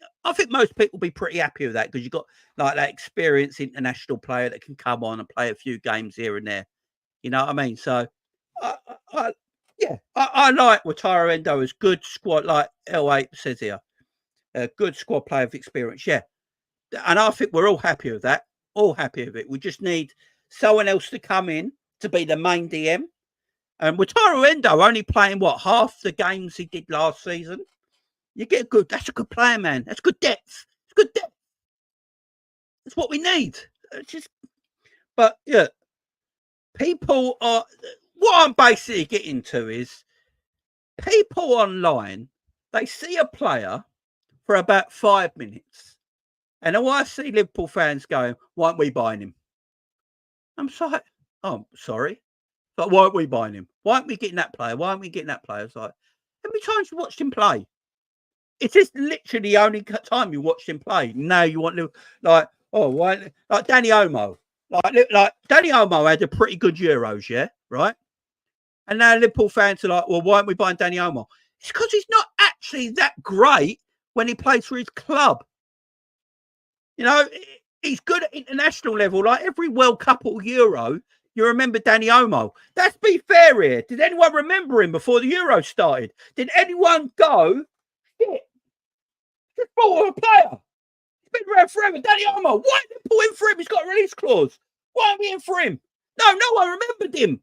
most people will be pretty happy with that because you've got like that experienced international player that can come on and play a few games here and there. You know what I mean? So I like Wataru Endo as good squad, like L8 says here. A good squad player of experience, yeah. And I think we're all happy with that. All happy with it. We just need someone else to come in to be the main DM. And Wataru Endo only playing, half the games he did last season. You get that's a good player, man. That's good depth. It's good depth. That's what we need. But yeah, people are... What I'm basically getting to is people online, they see a player for about 5 minutes. And I see Liverpool fans going, "Why aren't we buying him?" I'm like, "Oh, sorry. But why aren't we buying him? Why aren't we getting that player? Why aren't we getting that player?" It's like, how many times you watched him play? It's just literally the only time you watched him play. Now you want to, like Danny Olmo. Like Danny Olmo had a pretty good Euros, yeah, right? And now Liverpool fans are like, "Well, why aren't we buying Danny Olmo?" It's because he's not actually that great when he plays for his club. You know, he's good at international level. Like every World Cup or Euro, you remember Danny Olmo. Let's be fair here. Did anyone remember him before the Euro started? Did anyone go, shit, just bought a player? He's been around forever. Danny Olmo. Why did they pull him for him? He's got a release clause. Why aren't we in for him? No one remembered him.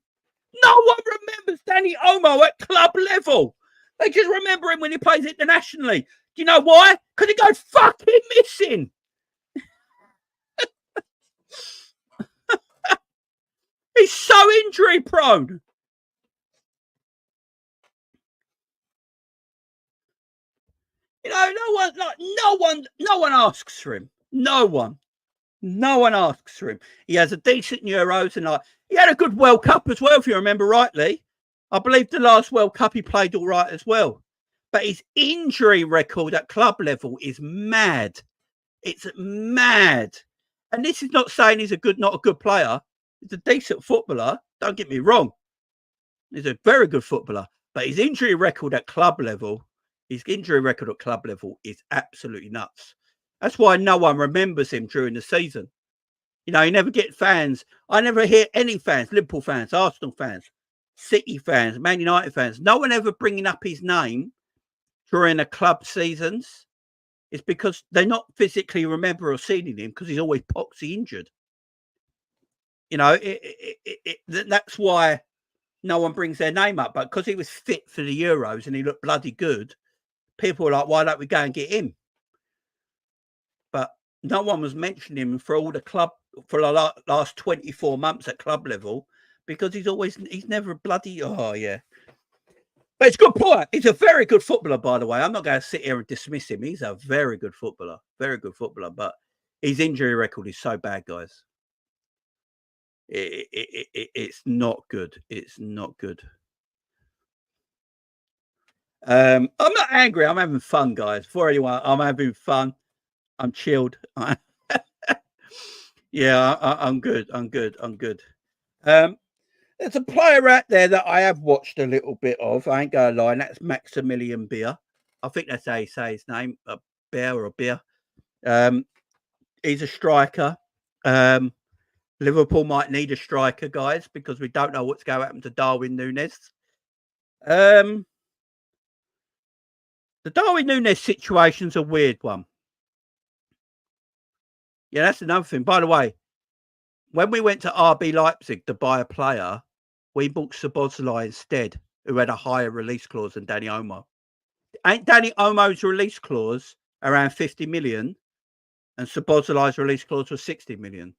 No one remembers Danny Olmo at club level. They just remember him when he plays internationally. Do you know why? Because he goes fucking missing. He's so injury prone. You know, no one asks for him. No one asks for him. He has a decent Euros and he had a good World Cup as well, if you remember rightly. I believe the last World Cup he played all right as well. But his injury record at club level is mad. It's mad. And this is not saying he's not a good player. He's a decent footballer. Don't get me wrong. He's a very good footballer. But his injury record at club level is absolutely nuts. That's why no one remembers him during the season. You know, you never get fans. I never hear any fans, Liverpool fans, Arsenal fans, City fans, Man United fans. No one ever bringing up his name during the club seasons. It's because they're not physically remember or seeing him because he's always poxy injured. You know, that's why no one brings their name up. But because he was fit for the Euros and he looked bloody good, people were like, "Why don't we go and get him?" But no one was mentioning him for all the club for the last 24 months at club level because he's never bloody. Oh yeah. But it's a good point. He's a very good footballer, by the way. I'm not going to sit here and dismiss him. He's a very good footballer. Very good footballer. But his injury record is so bad, guys. It's not good. It's not good. I'm not angry. I'm having fun, guys. For anyone, I'm having fun. I'm chilled. Yeah, I'm good. I'm good. I'm good. There's a player out there that I have watched a little bit of. I ain't gonna lie, and that's Maximilian Beer. I think that's how you say his name, Beer or Beer. He's a striker. Liverpool might need a striker, guys, because we don't know what's going to happen to Darwin Núñez. The Darwin Núñez situation's a weird one. Yeah, that's another thing. By the way, when we went to RB Leipzig to buy a player, we bought Szoboszlai instead, who had a higher release clause than Danny Olmo. Ain't Danny Olmo's release clause around 50 million and Szoboszlai's release clause was 60 million?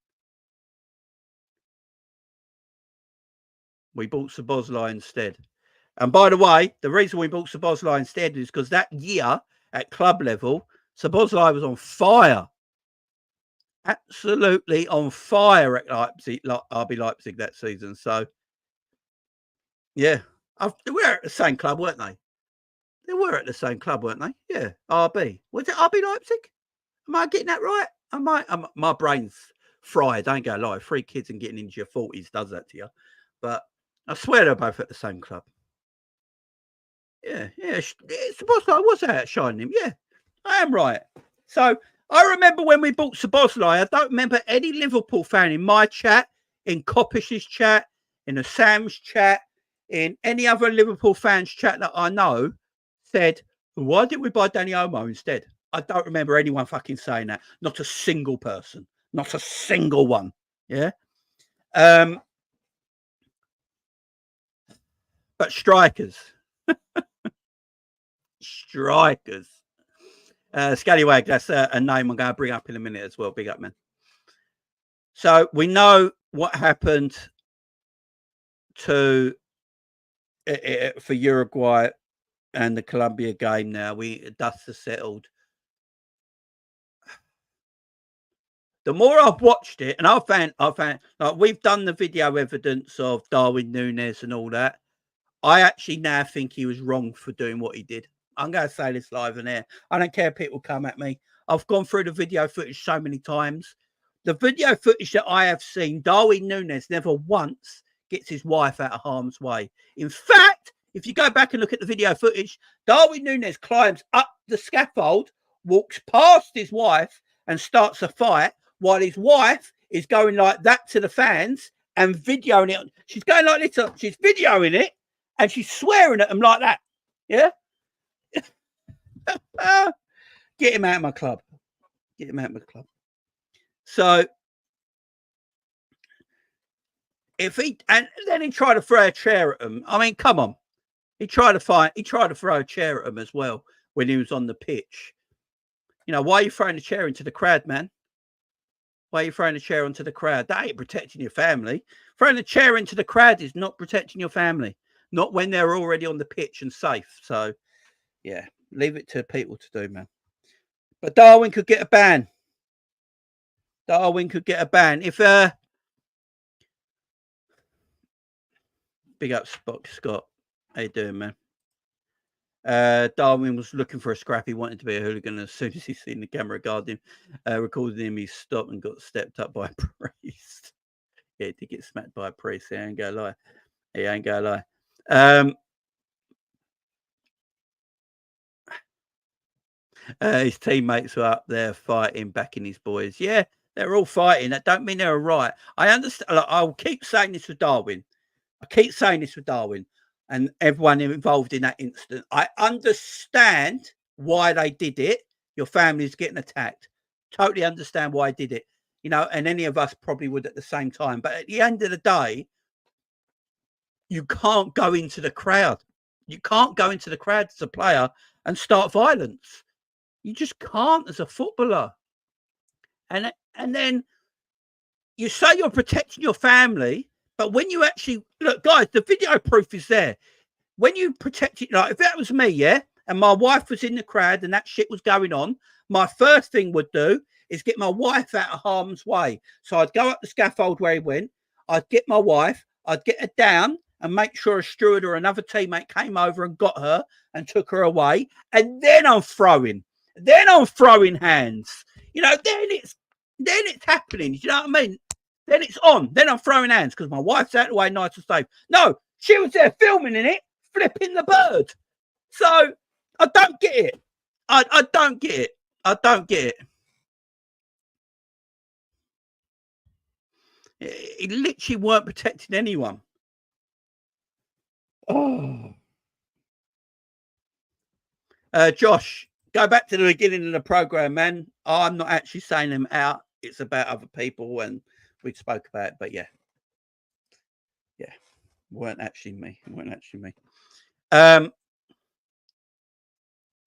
We bought Szoboszlai instead. And by the way, the reason we bought Szoboszlai instead is because that year at club level, Szoboszlai was on fire. Absolutely on fire at Leipzig, RB Leipzig that season. So, yeah. They were at the same club, weren't they? They were at the same club, weren't they? Yeah, RB. Was it RB Leipzig? Am I getting that right? My brain's fried. Don't go lie. 3 kids and getting into your 40s does that to you. But I swear they're both at the same club. Yeah. Szoboszlai was out shining him. Yeah, I am right. So I remember when we bought Szoboszlai, I don't remember any Liverpool fan in my chat, in Koppish's chat, in the Sam's chat, in any other Liverpool fans chat that I know said, why didn't we buy Danny Olmo instead? I don't remember anyone fucking saying that. Not a single person. Not a single one. Yeah. But strikers. Strikers. Scallywag, that's a name I'm going to bring up in a minute as well. Big up, man. So we know what happened to for Uruguay and the Colombia game now. Dust has settled. The more I've watched it, and I found like we've done the video evidence of Darwin Núñez and all that. I actually now think he was wrong for doing what he did. I'm going to say this live and air. I don't care if people come at me. I've gone through the video footage so many times. The video footage that I have seen, Darwin Núñez never once gets his wife out of harm's way. In fact, if you go back and look at the video footage, Darwin Núñez climbs up the scaffold, walks past his wife and starts a fight while his wife is going like that to the fans and videoing it. She's going like this. She's videoing it and she's swearing at them like that. Yeah? Get him out of my club. Get him out of my club. So if and then he tried to throw a chair at him. I mean, come on. He tried to throw a chair at him as well when he was on the pitch. You know, why are you throwing a chair into the crowd, man? Why are you throwing a chair onto the crowd? That ain't protecting your family. Throwing a chair into the crowd is not protecting your family. Not when they're already on the pitch and safe. So, yeah, leave it to people to do, man. But Darwin could get a ban. If big up Scott. How you doing, man? Darwin was looking for a scrap. He wanted to be a hooligan. As soon as he seen the camera guarding recording him, he stopped and got stepped up by a priest. Yeah, he did get smacked by a priest. He ain't gonna lie. His teammates were up there fighting, backing his boys. Yeah, they're all fighting. That don't mean they're right. I understand. I'll keep saying this with Darwin. And everyone involved in that incident. I understand why they did it. Your family's getting attacked. Totally understand why I did it. You know, and any of us probably would at the same time. But at the end of the day, you can't go into the crowd. You can't go into the crowd as a player and start violence. You just can't as a footballer. And then you say you're protecting your family, but when you actually look, guys, the video proof is there. when you protect it, like if that was me, yeah, and my wife was in the crowd and that shit was going on, my first thing would do is get my wife out of harm's way. So I'd go up the scaffold where he went. I'd get my wife. I'd get her down and make sure a steward or another teammate came over and got her and took her away. And then I'm throwing. Then I'm throwing hands. You know, then it's happening. You know what I mean? Then it's on. Then I'm throwing hands because my wife's out of the way, nice and safe. No, she was there filming in it, flipping the bird. So I don't get it. I don't get it. I don't get it. He literally weren't protecting anyone. Oh. Josh, go back to the beginning of the program, man. I'm not actually saying them out. It's about other people, and we spoke about it. But yeah, weren't actually me.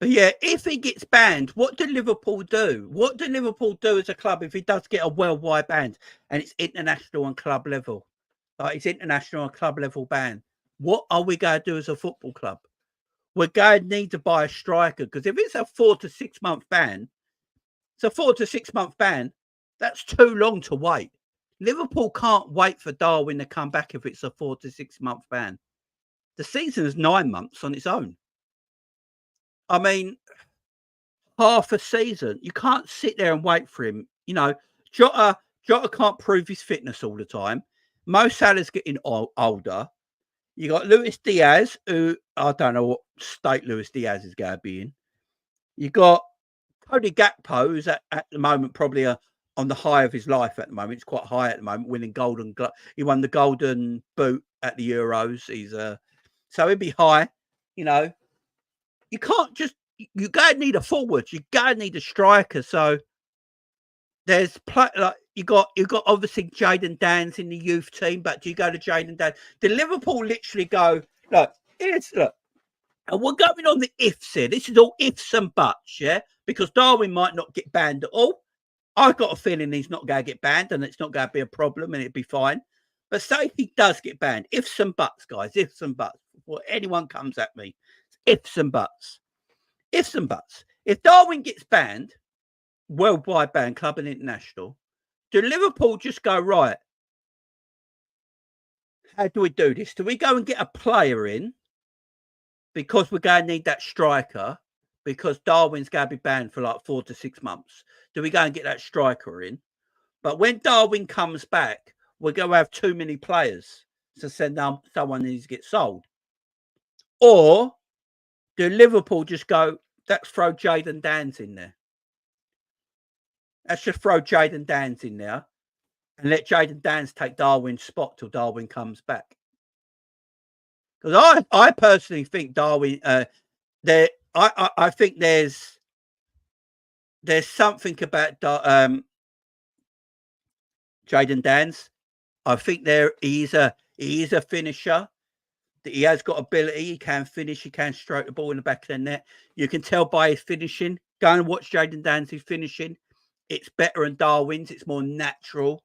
But yeah, if he gets banned, what do Liverpool do? What do Liverpool do as a club if he does get a worldwide ban and it's international and club level? Like it's international and club level ban. What are we going to do as a football club? We're going to need to buy a striker because if it's a 4 to 6 month ban, it's a 4 to 6 month ban. That's too long to wait. Liverpool can't wait for Darwin to come back if it's a 4 to 6 month ban. The season is 9 months on its own. I mean, half a season. You can't sit there and wait for him. You know, Jota can't prove his fitness all the time. Mo Salah's getting older. You got Luis Diaz, who I don't know what state Luis Diaz is going to be in. You got Cody Gakpo, who's at the moment probably on the high of his life at the moment. It's quite high at the moment, winning Golden Glove. He won the Golden Boot at the Euros. So he'd be high. You know, you can't just. You gotta need a forward. You gotta need a striker. So there's like you got obviously Jayden Danns in the youth team, but do you go to Jayden Danns? The Liverpool literally go look. And we're going on the ifs here. This is all ifs and buts, yeah, because Darwin might not get banned at all. I've got a feeling he's not going to get banned, and it's not going to be a problem, and it'd be fine. But say he does get banned, ifs and buts, guys, ifs and buts. Before anyone comes at me, ifs and buts. Ifs and buts. If Darwin gets banned, worldwide ban, club and international, do Liverpool just go, right, how do we do this? Do we go and get a player in because we're going to need that striker because Darwin's going to be banned for like 4 to 6 months? Do we go and get that striker in? But when Darwin comes back, we're going to have too many players to send down someone who needs to get sold. Or do Liverpool just go, let's throw Jayden Danns in there? Let's just throw Jayden Danns in there and let Jayden Danns take Darwin's spot till Darwin comes back. Because I personally think Darwin, I think there's something about Jayden Danns. I think he is a finisher. He has got ability. He can finish. He can stroke the ball in the back of the net. You can tell by his finishing. Go and watch Jayden Danns' finishing. It's better than Darwin's. It's more natural.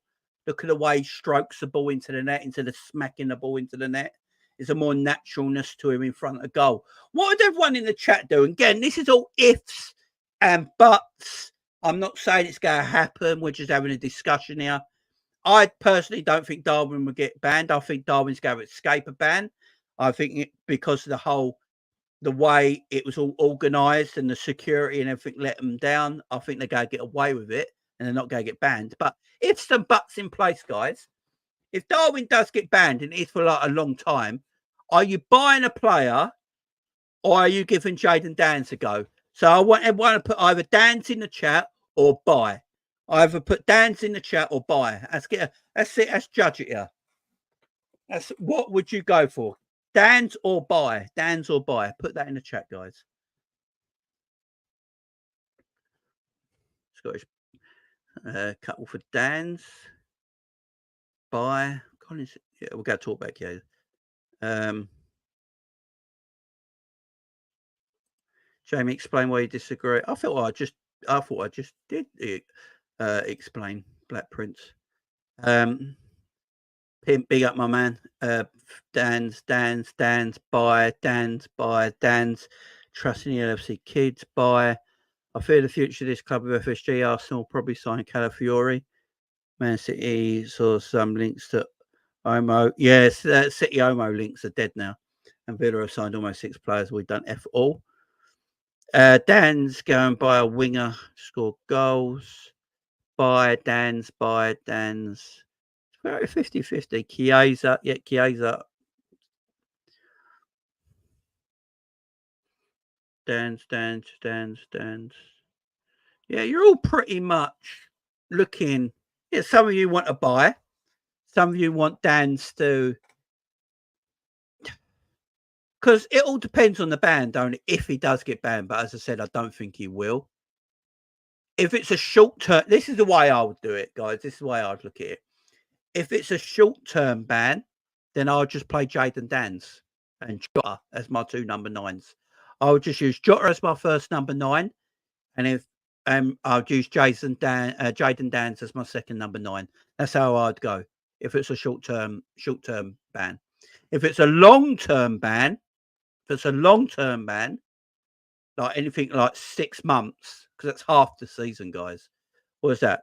Look at the way he strokes the ball into the net, instead of smacking the ball into the net. There's a more naturalness to him in front of goal. What would everyone in the chat do? Again, this is all ifs and buts. I'm not saying it's going to happen. We're just having a discussion here. I personally don't think Darwin will get banned. I think Darwin's going to escape a ban. I think because of the way it was all organised and the security and everything let them down, I think they're going to get away with it and they're not going to get banned. But if some buts in place, guys, if Darwin does get banned and it is for like a long time, are you buying a player or are you giving Jayden Danns a go? So I want everyone to put either Danns in the chat or buy. Either put Danns in the chat or buy. Let's judge it here. What would you go for? Danns or buy? Danns or buy? Put that in the chat, guys. Scottish couple for Danns. Buy. Collins. Yeah, we'll go talk back here. Jamie, explain why you disagree. I thought I just did explain Black Prince. Pimp, big up my man. Dan's, buy, Dan's. Trusting the LFC kids, buy. I fear the future of this club of FSG. Arsenal probably sign Calafiori. Man City saw some links to Omo. Yes, City Omo links are dead now. And Villa have signed almost 6 players. We've done F all. Dan's going buy a winger, score goals. Buy Dan's. It's very 50-50. Chiesa. Yeah, Chiesa. Dan's. Yeah, you're all pretty much looking. Yeah, some of you want to buy. Some of you want Dan's to. Because it all depends on the ban, don't it? If he does get banned. But as I said, I don't think he will. If it's a short term, this is the way I would do it, guys. This is the way I'd look at it. If it's a short-term ban, then I'll just play Jadon Dan's and Jota as my 2 number 9s. I would just use Jota as my first number 9, and if I'll use Jadon Dan's as my second number 9. That's how I'd go. If it's a short-term ban. If it's a long-term ban, like anything like 6 months, because that's half the season, guys. What is that?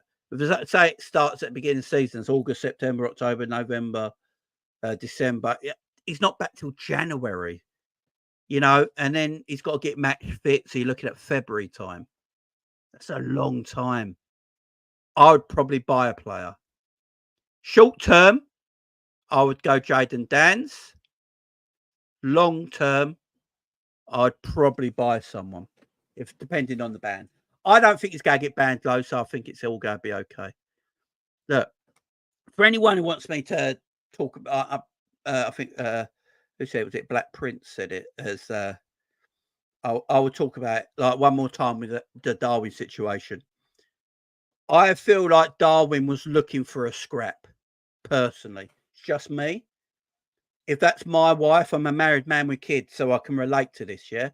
Say it starts at the beginning of the season, it's August, September, October, November, December. He's not back till January, and then he's got to get match fit. So you're looking at February time. That's a long time. I would probably buy a player. Short term, I would go Jadon Dan's. Long term, I'd probably buy someone, if depending on the ban. I don't think it's going to get banned low, so I think it's all going to be okay. Look, for anyone who wants me to talk about, I think who said it? Was it Black Prince said it as I will talk about it like one more time with the Darwin situation. I feel like Darwin was looking for a scrap. Personally, it's just me. If that's my wife, I'm a married man with kids, so I can relate to this. Yeah.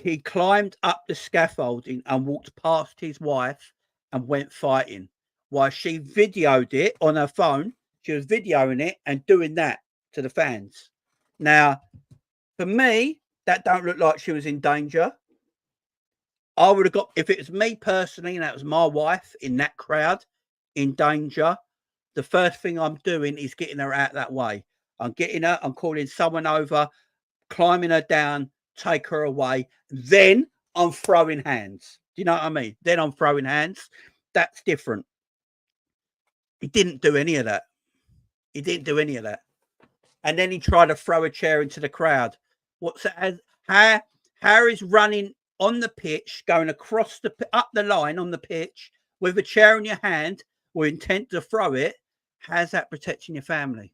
He climbed up the scaffolding and walked past his wife and went fighting while she videoed it on her phone. She was videoing it and doing that to the fans. Now, for me, that don't look like she was in danger. I would have got, if it was me personally and that was my wife in that crowd in danger, the first thing I'm doing is getting her out that way. I'm getting her, I'm calling someone over, climbing her down, take her away. Then I'm throwing hands. Do you know what I mean? Then I'm throwing hands. That's different. He didn't do any of that. And then he tried to throw a chair into the crowd. What's that? Harry's running on the pitch, going across up the line on the pitch with a chair in your hand with intent to throw it. How's that protecting your family?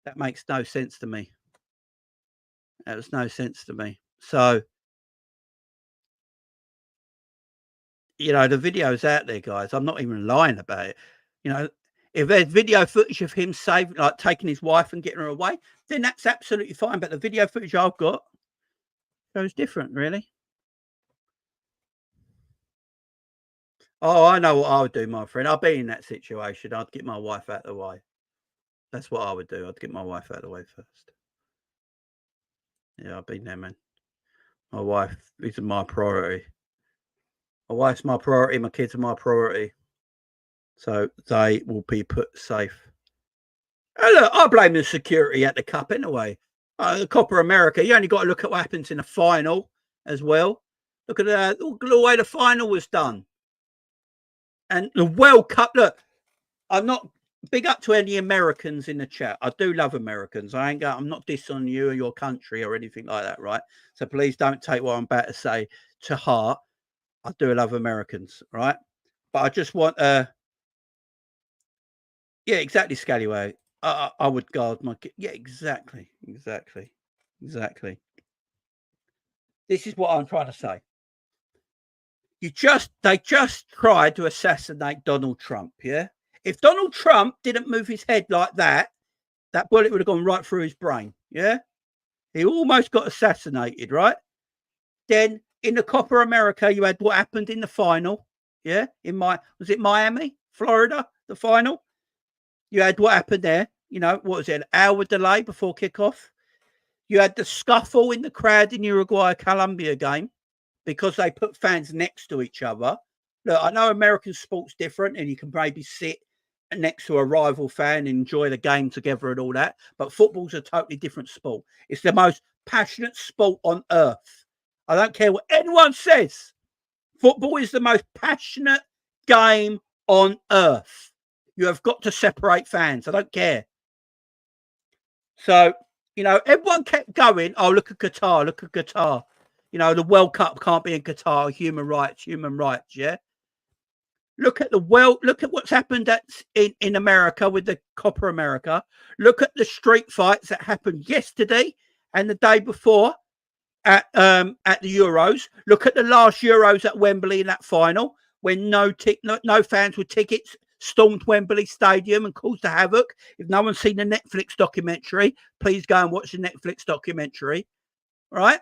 That makes no sense to me. That was no sense to me. So, the video's out there, guys. I'm not even lying about it. If there's video footage of him taking his wife and getting her away, then that's absolutely fine. But the video footage I've got shows different, really. Oh, I know what I would do, my friend. I've been in that situation. I'd get my wife out of the way. That's what I would do. I'd get my wife out of the way first. Yeah, I've been there, man. My wife is my priority. My wife's my priority. My kids are my priority. So they will be put safe. And look, I blame the security at the cup anyway. The Copa America, you only got to look at what happens in the final as well. Look at the way the final was done. And the World Cup, look, I'm not big up to any Americans in the chat. I do love Americans. I'm not dissing on you or your country or anything like that, right? So please don't take what I'm about to say to heart. I do love Americans, right? But I just want yeah, exactly, Scallywag. I would guard my kid. Yeah, exactly. This is what I'm trying to say. They just tried to assassinate Donald Trump, yeah? If Donald Trump didn't move his head like that bullet would have gone right through his brain, yeah? He almost got assassinated, right? Then in the Copa America, you had what happened in the final, yeah? Was it Miami, Florida, the final? You had what happened there. What was it? An hour delay before kickoff. You had the scuffle in the crowd in Uruguay-Colombia game because they put fans next to each other. Look, I know American sport's different and you can maybe sit next to a rival fan and enjoy the game together and all that, but football's a totally different sport. It's the most passionate sport on earth. I don't care what anyone says. Football is the most passionate game on earth. You have got to separate fans. I don't care. So, everyone kept going, oh, look at Qatar, look at Qatar. The World Cup can't be in Qatar, human rights, yeah? Look at what's happened in America with the Copa America. Look at the street fights that happened yesterday and the day before at the Euros. Look at the last Euros at Wembley in that final when no fans with tickets stormed Wembley Stadium and caused a havoc. If no one's seen the Netflix documentary, please go and watch the Netflix documentary. Right?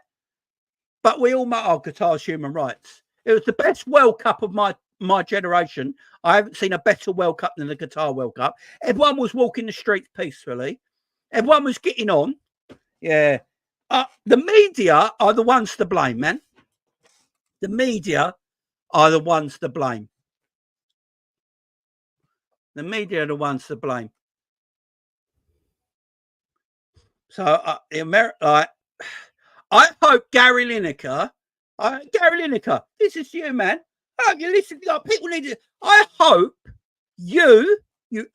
But we all Qatar's human rights. It was the best World Cup of my generation. I haven't seen a better World Cup than the Qatar World Cup. Everyone was walking the streets peacefully. Everyone was getting on. Yeah. The media are the ones to blame, man. The media are the ones to blame. The media are the ones to blame. So, I hope Gary Lineker, this is you, man. I hope you listen. People need to. I hope you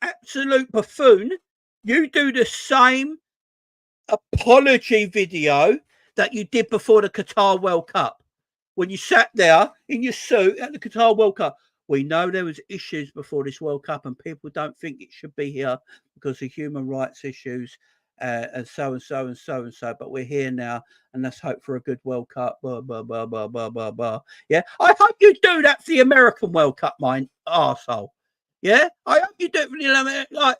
absolute buffoon, you do the same apology video that you did before the Qatar World Cup when you sat there in your suit at the Qatar World Cup. We know there was issues before this World Cup and people don't think it should be here because of human rights issues and so and so and so and so. But we're here now and let's hope for a good World Cup. Blah, blah, blah, blah, blah, blah, blah. Yeah, I hope you do that for the American World Cup, mine arsehole. Yeah, I hope you do it for the American. Like,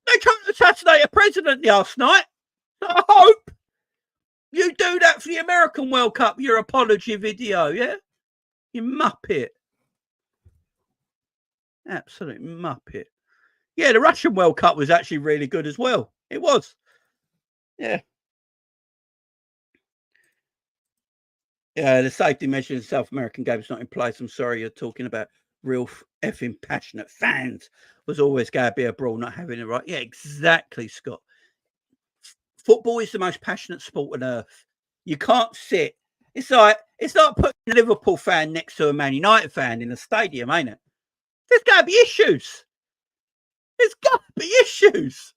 they tried to assassinate a president last night. So I hope you do that for the American World Cup, your apology video, yeah? You muppet. Absolute muppet. Yeah, the Russian World Cup was actually really good as well. It was. Yeah. Yeah, the safety measures in South American games not in place. I'm sorry, you're talking about real effing passionate fans. Was always going to be a brawl, not having it right. Yeah, exactly, Scott. Football is the most passionate sport on earth. You can't sit. It's like putting a Liverpool fan next to a Man United fan in a stadium, ain't it? There's got to be issues. There's got to be issues.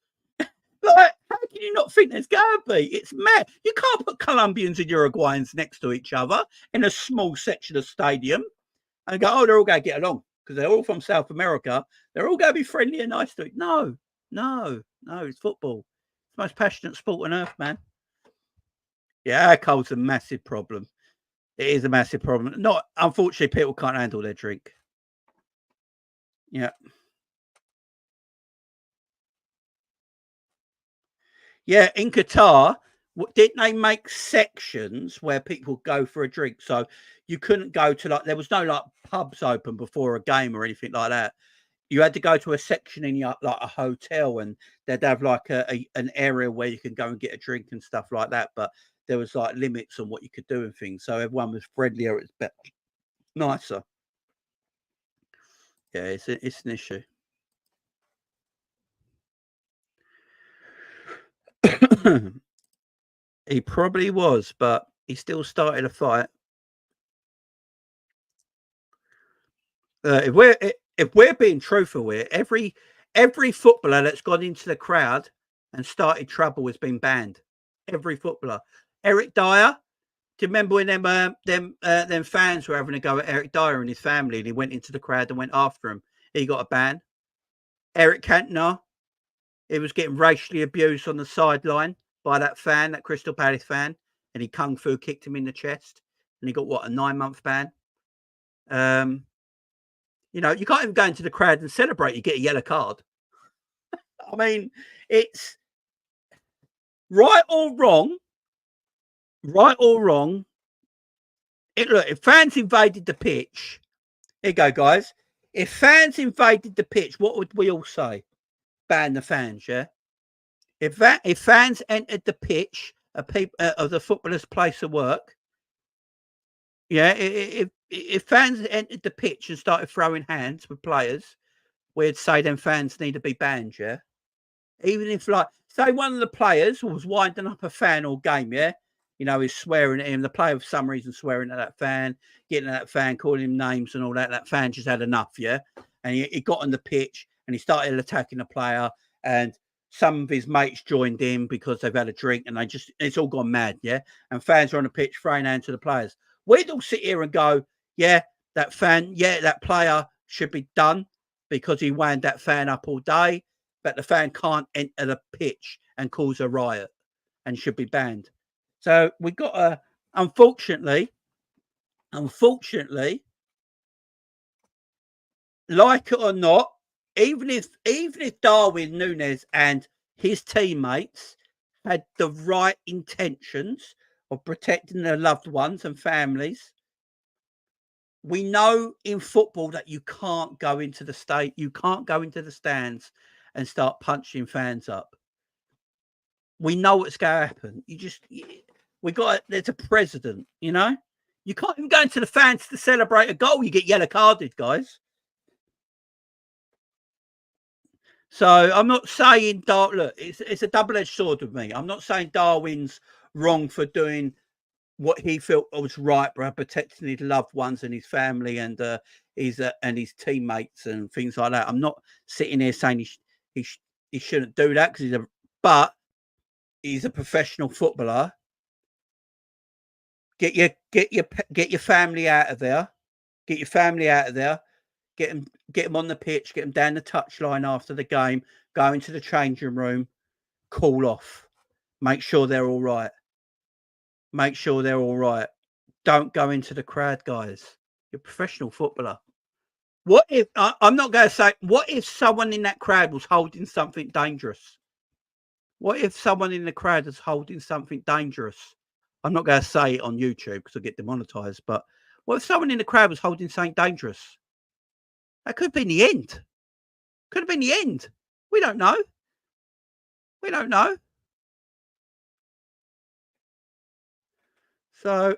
Like, how can you not think there's got to be? It's mad. You can't put Colombians and Uruguayans next to each other in a small section of stadium and go, oh, they're all going to get along because they're all from South America. They're all going to be friendly and nice to each other. No, it's football. It's the most passionate sport on earth, man. Yeah, alcohol's a massive problem. It is a massive problem. Not, unfortunately, people can't handle their drink. Yeah. Yeah, in Qatar, didn't they make sections where people go for a drink? So you couldn't go to there was no pubs open before a game or anything like that. You had to go to a section in a hotel and they'd have an area where you can go and get a drink and stuff like that. But there was limits on what you could do and things. So everyone was friendlier. It's better, nicer. Yeah, it's an issue. He probably was, but he still started a fight. If we're being truthful here, every footballer that's gone into the crowd and started trouble has been banned. Every footballer. Eric Dyer. Do you remember when them fans were having a go at Eric Dyer and his family, and he went into the crowd and went after him? He got a ban. Eric Cantona. He was getting racially abused on the sideline by that fan, that Crystal Palace fan, and he kung fu kicked him in the chest, and he got a 9-month ban. You can't even go into the crowd and celebrate. You get a yellow card. I mean, it's right or wrong. Right or wrong. Look, if fans invaded the pitch, here you go, guys. If fans invaded the pitch, what would we all say? ban the fans. Yeah, if fans entered the pitch of the footballer's place of work, yeah, if fans entered the pitch and started throwing hands with players, we'd say them fans need to be banned. Yeah, even if, like, say one of the players was winding up a fan all game, yeah, you know, he's swearing at him. The player, for some reason, swearing at that fan, getting at that fan, calling him names and all that. That fan just had enough, yeah, and he got on the pitch and he started attacking the player, and some of his mates joined in because they've had a drink, and it's all gone mad, yeah. And fans are on the pitch throwing hands to the players. We'd all sit here and go, yeah, that fan, yeah, that player should be done because he wound that fan up all day. But the fan can't enter the pitch and cause a riot and should be banned. So we got a, unfortunately, like it or not, even if Darwin Núñez and his teammates had the right intentions of protecting their loved ones and families, we know in football that you can't go into the stands and start punching fans up. We know what's going to happen. There's a precedent, you know? You can't even go into the fans to celebrate a goal. You get yellow carded, guys. So I'm not saying, look, it's a double-edged sword with me. I'm not saying Darwin's wrong for doing what he felt was right by protecting his loved ones and his family and his teammates and things like that. I'm not sitting here saying he shouldn't do that but he's a professional footballer. Get your family out of there. Get your family out of there. Get them on the pitch. Get them down the touchline after the game. Go into the changing room. Cool off. Make sure they're all right. Don't go into the crowd, guys. You're a professional footballer. What if I'm not going to say? What if someone in that crowd was holding something dangerous? What if someone in the crowd is holding something dangerous? I'm not going to say it on YouTube because I'll get demonetized, but what if someone in the crowd was holding something dangerous? That could have been the end. Could have been the end. We don't know. So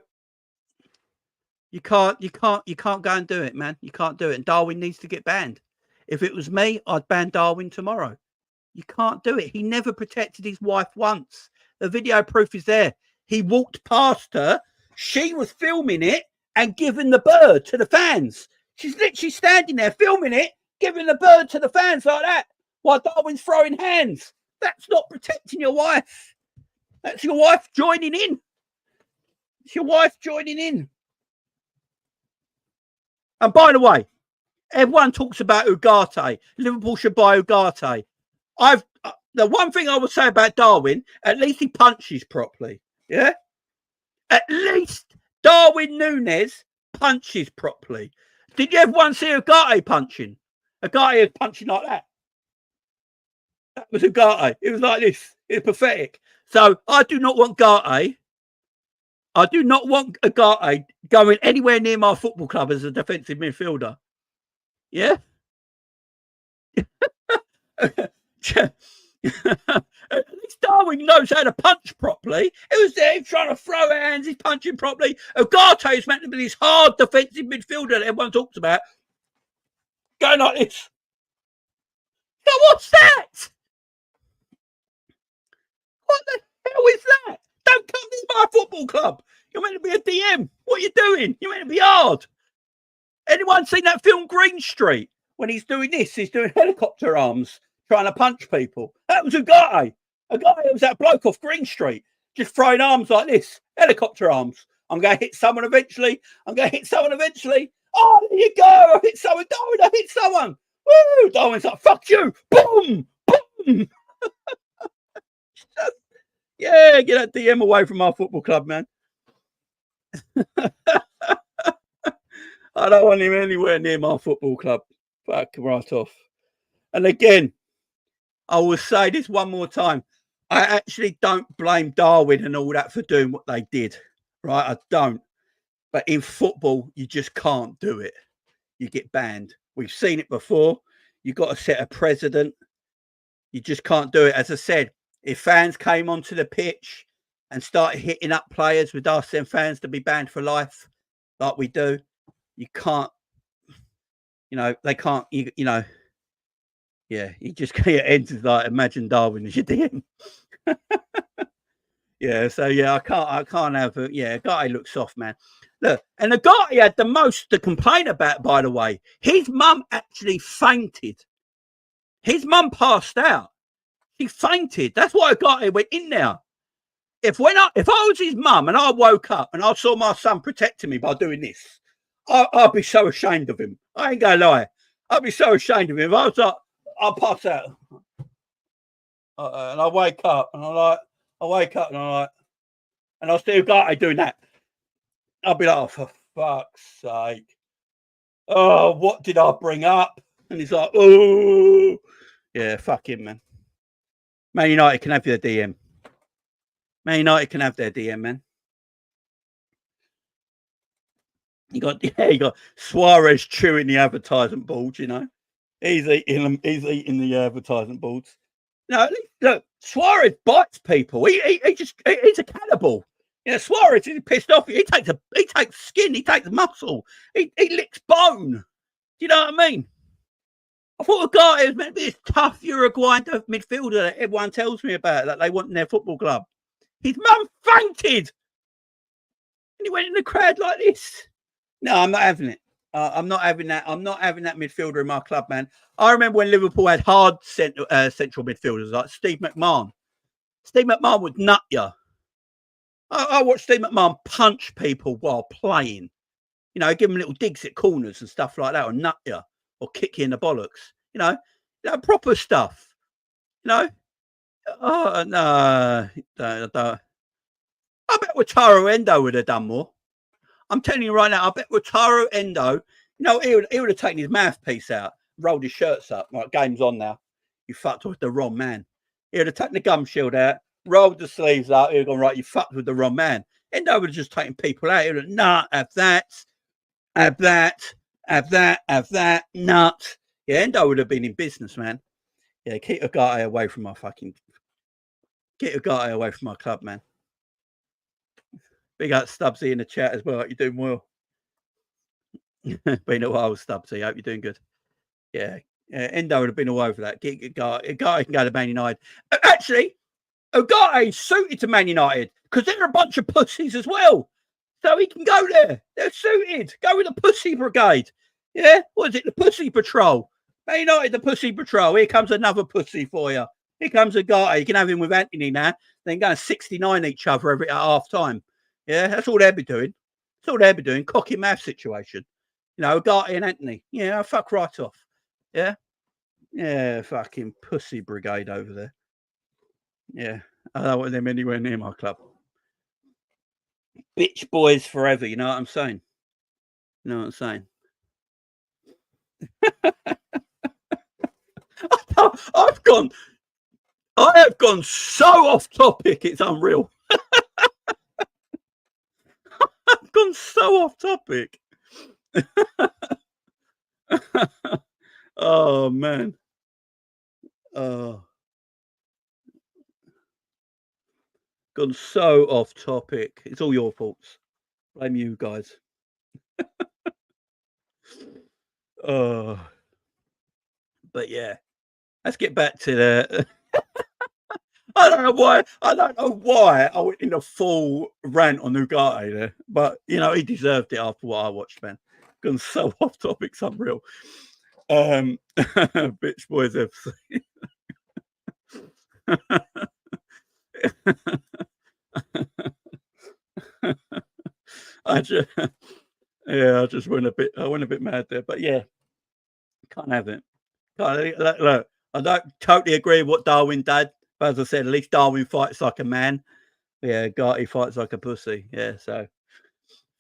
you can't go and do it, man. You can't do it. And Darwin needs to get banned. If it was me, I'd ban Darwin tomorrow. You can't do it. He never protected his wife once. The video proof is there. He walked past her. She was filming it and giving the bird to the fans. She's literally standing there filming it, giving the bird to the fans like that while Darwin's throwing hands. That's not protecting your wife. That's your wife joining in. It's your wife joining in. And by the way, everyone talks about Ugarte. Liverpool should buy Ugarte. The one thing I would say about Darwin, at least he punches properly. Yeah? At least Darwin Núñez punches properly. Did you ever once see Ugarte punching? Ugarte is punching like that. That was Ugarte. It was like this. It's pathetic. So I do not want Ugarte. I do not want Ugarte going anywhere near my football club as a defensive midfielder. Yeah? At least Darwin knows how to punch properly. He was there trying to throw hands. He's punching properly. Ugarte is meant to be this hard defensive midfielder that everyone talks about. Going like this. Now, what's that? What the hell is that? Don't come to my football club. You're meant to be a DM. What are you doing? You're meant to be hard. Anyone seen that film Green Street? When he's doing this, he's doing helicopter arms, trying to punch people. That was Ugarte. Ugarte was that bloke off Green Street, just throwing arms like this, helicopter arms. I'm going to hit someone eventually. Oh, there you go. I hit someone. Darwin, I hit someone. Woo! Darwin's like, fuck you. Boom! Boom! Yeah, get that DM away from our football club, man. I don't want him anywhere near my football club. Fuck right off. And again, I will say this one more time. I actually don't blame Darwin and all that for doing what they did. Right? I don't. But in football, you just can't do it. You get banned. We've seen it before. You've got to set a precedent. You just can't do it. As I said, if fans came onto the pitch and started hitting up players, we'd ask them fans to be banned for life, like we do. You can't, they can't, you know. Yeah, you just can't enter like imagine Darwin as your DM. Yeah, so yeah, I can't have a Guy looks soft, man. Look, and the guy he had the most to complain about, by the way, his mum actually fainted. His mum passed out. She fainted. That's why a guy went in there. If I was his mum and I woke up and I saw my son protecting me by doing this, I'd be so ashamed of him. I ain't gonna lie. I'd be so ashamed of him. If I was like, I'll pass out. And I wake up and I'm like, and I'll still got doing that. I'll be like, oh, for fuck's sake. Oh, what did I bring up? And he's like, oh, yeah, fuck him, man. Man United can have their DM. Man United can have their DM, man. You got Suarez chewing the advertisement boards, you know. He's eating the advertisement boards. No, look, Suarez bites people. He's a cannibal. You know, Suarez is pissed off. He takes skin, he takes muscle, he licks bone. Do you know what I mean? I thought a guy was meant to be this tough Uruguayan midfielder that everyone tells me about that they want in their football club. His mum fainted, and he went in the crowd like this. No, I'm not having it. I'm not having that. I'm not having that midfielder in my club, man. I remember when Liverpool had hard central midfielders like Steve McMahon. Steve McMahon would nut you. I watched Steve McMahon punch people while playing. You know, give them little digs at corners and stuff like that, or nut you, or kick you in the bollocks. You know, proper stuff. You know? Oh, no. I bet Wataru Endo would have done more. I'm telling you right now, I bet Wataru Endo, he would have taken his mouthpiece out, rolled his shirts up. Right, game's on now. You fucked with the wrong man. He would have taken the gum shield out, rolled the sleeves up. He would have gone, right, you fucked with the wrong man. Endo would have just taken people out. He would have, nah, have that, nut. Yeah, Endo would have been in business, man. Yeah, keep a guy away from my club, man. Big up Stubbsy in the chat as well. You're doing well. Been a while, Stubbsy. Hope you're doing good. Yeah. Endo would have been all over that. A guy can go to Man United. Actually, a guy suited to Man United because they're a bunch of pussies as well. So he can go there. They're suited. Go with the pussy brigade. Yeah? What is it? The pussy patrol. Man United, the pussy patrol. Here comes another pussy for you. Here comes a guy. You can have him with Anthony now. Then go and 69 each other at half time. Yeah, that's all they'll be doing. That's all they'll be doing. Cocky mouth situation. You know, Garty and Anthony. Yeah, fuck right off. Yeah? Yeah, fucking pussy brigade over there. Yeah, I don't want them anywhere near my club. Bitch boys forever, you know what I'm saying? You know what I'm saying? I have gone so off topic, it's unreal. I've gone so off topic. Oh man. Oh, gone so off topic. It's all your faults. Blame you guys. Oh, but yeah, let's get back to the. I don't know why I went in a full rant on Ugarte there, but he deserved it after what I watched, man. Gone so off topic, it's unreal. Bitch boys FC. I just went a bit mad there, but yeah, can't have it. Look, I don't totally agree with what Darwin did, but as I said, at least Darwin fights like a man. Yeah, Garty fights like a pussy. Yeah, so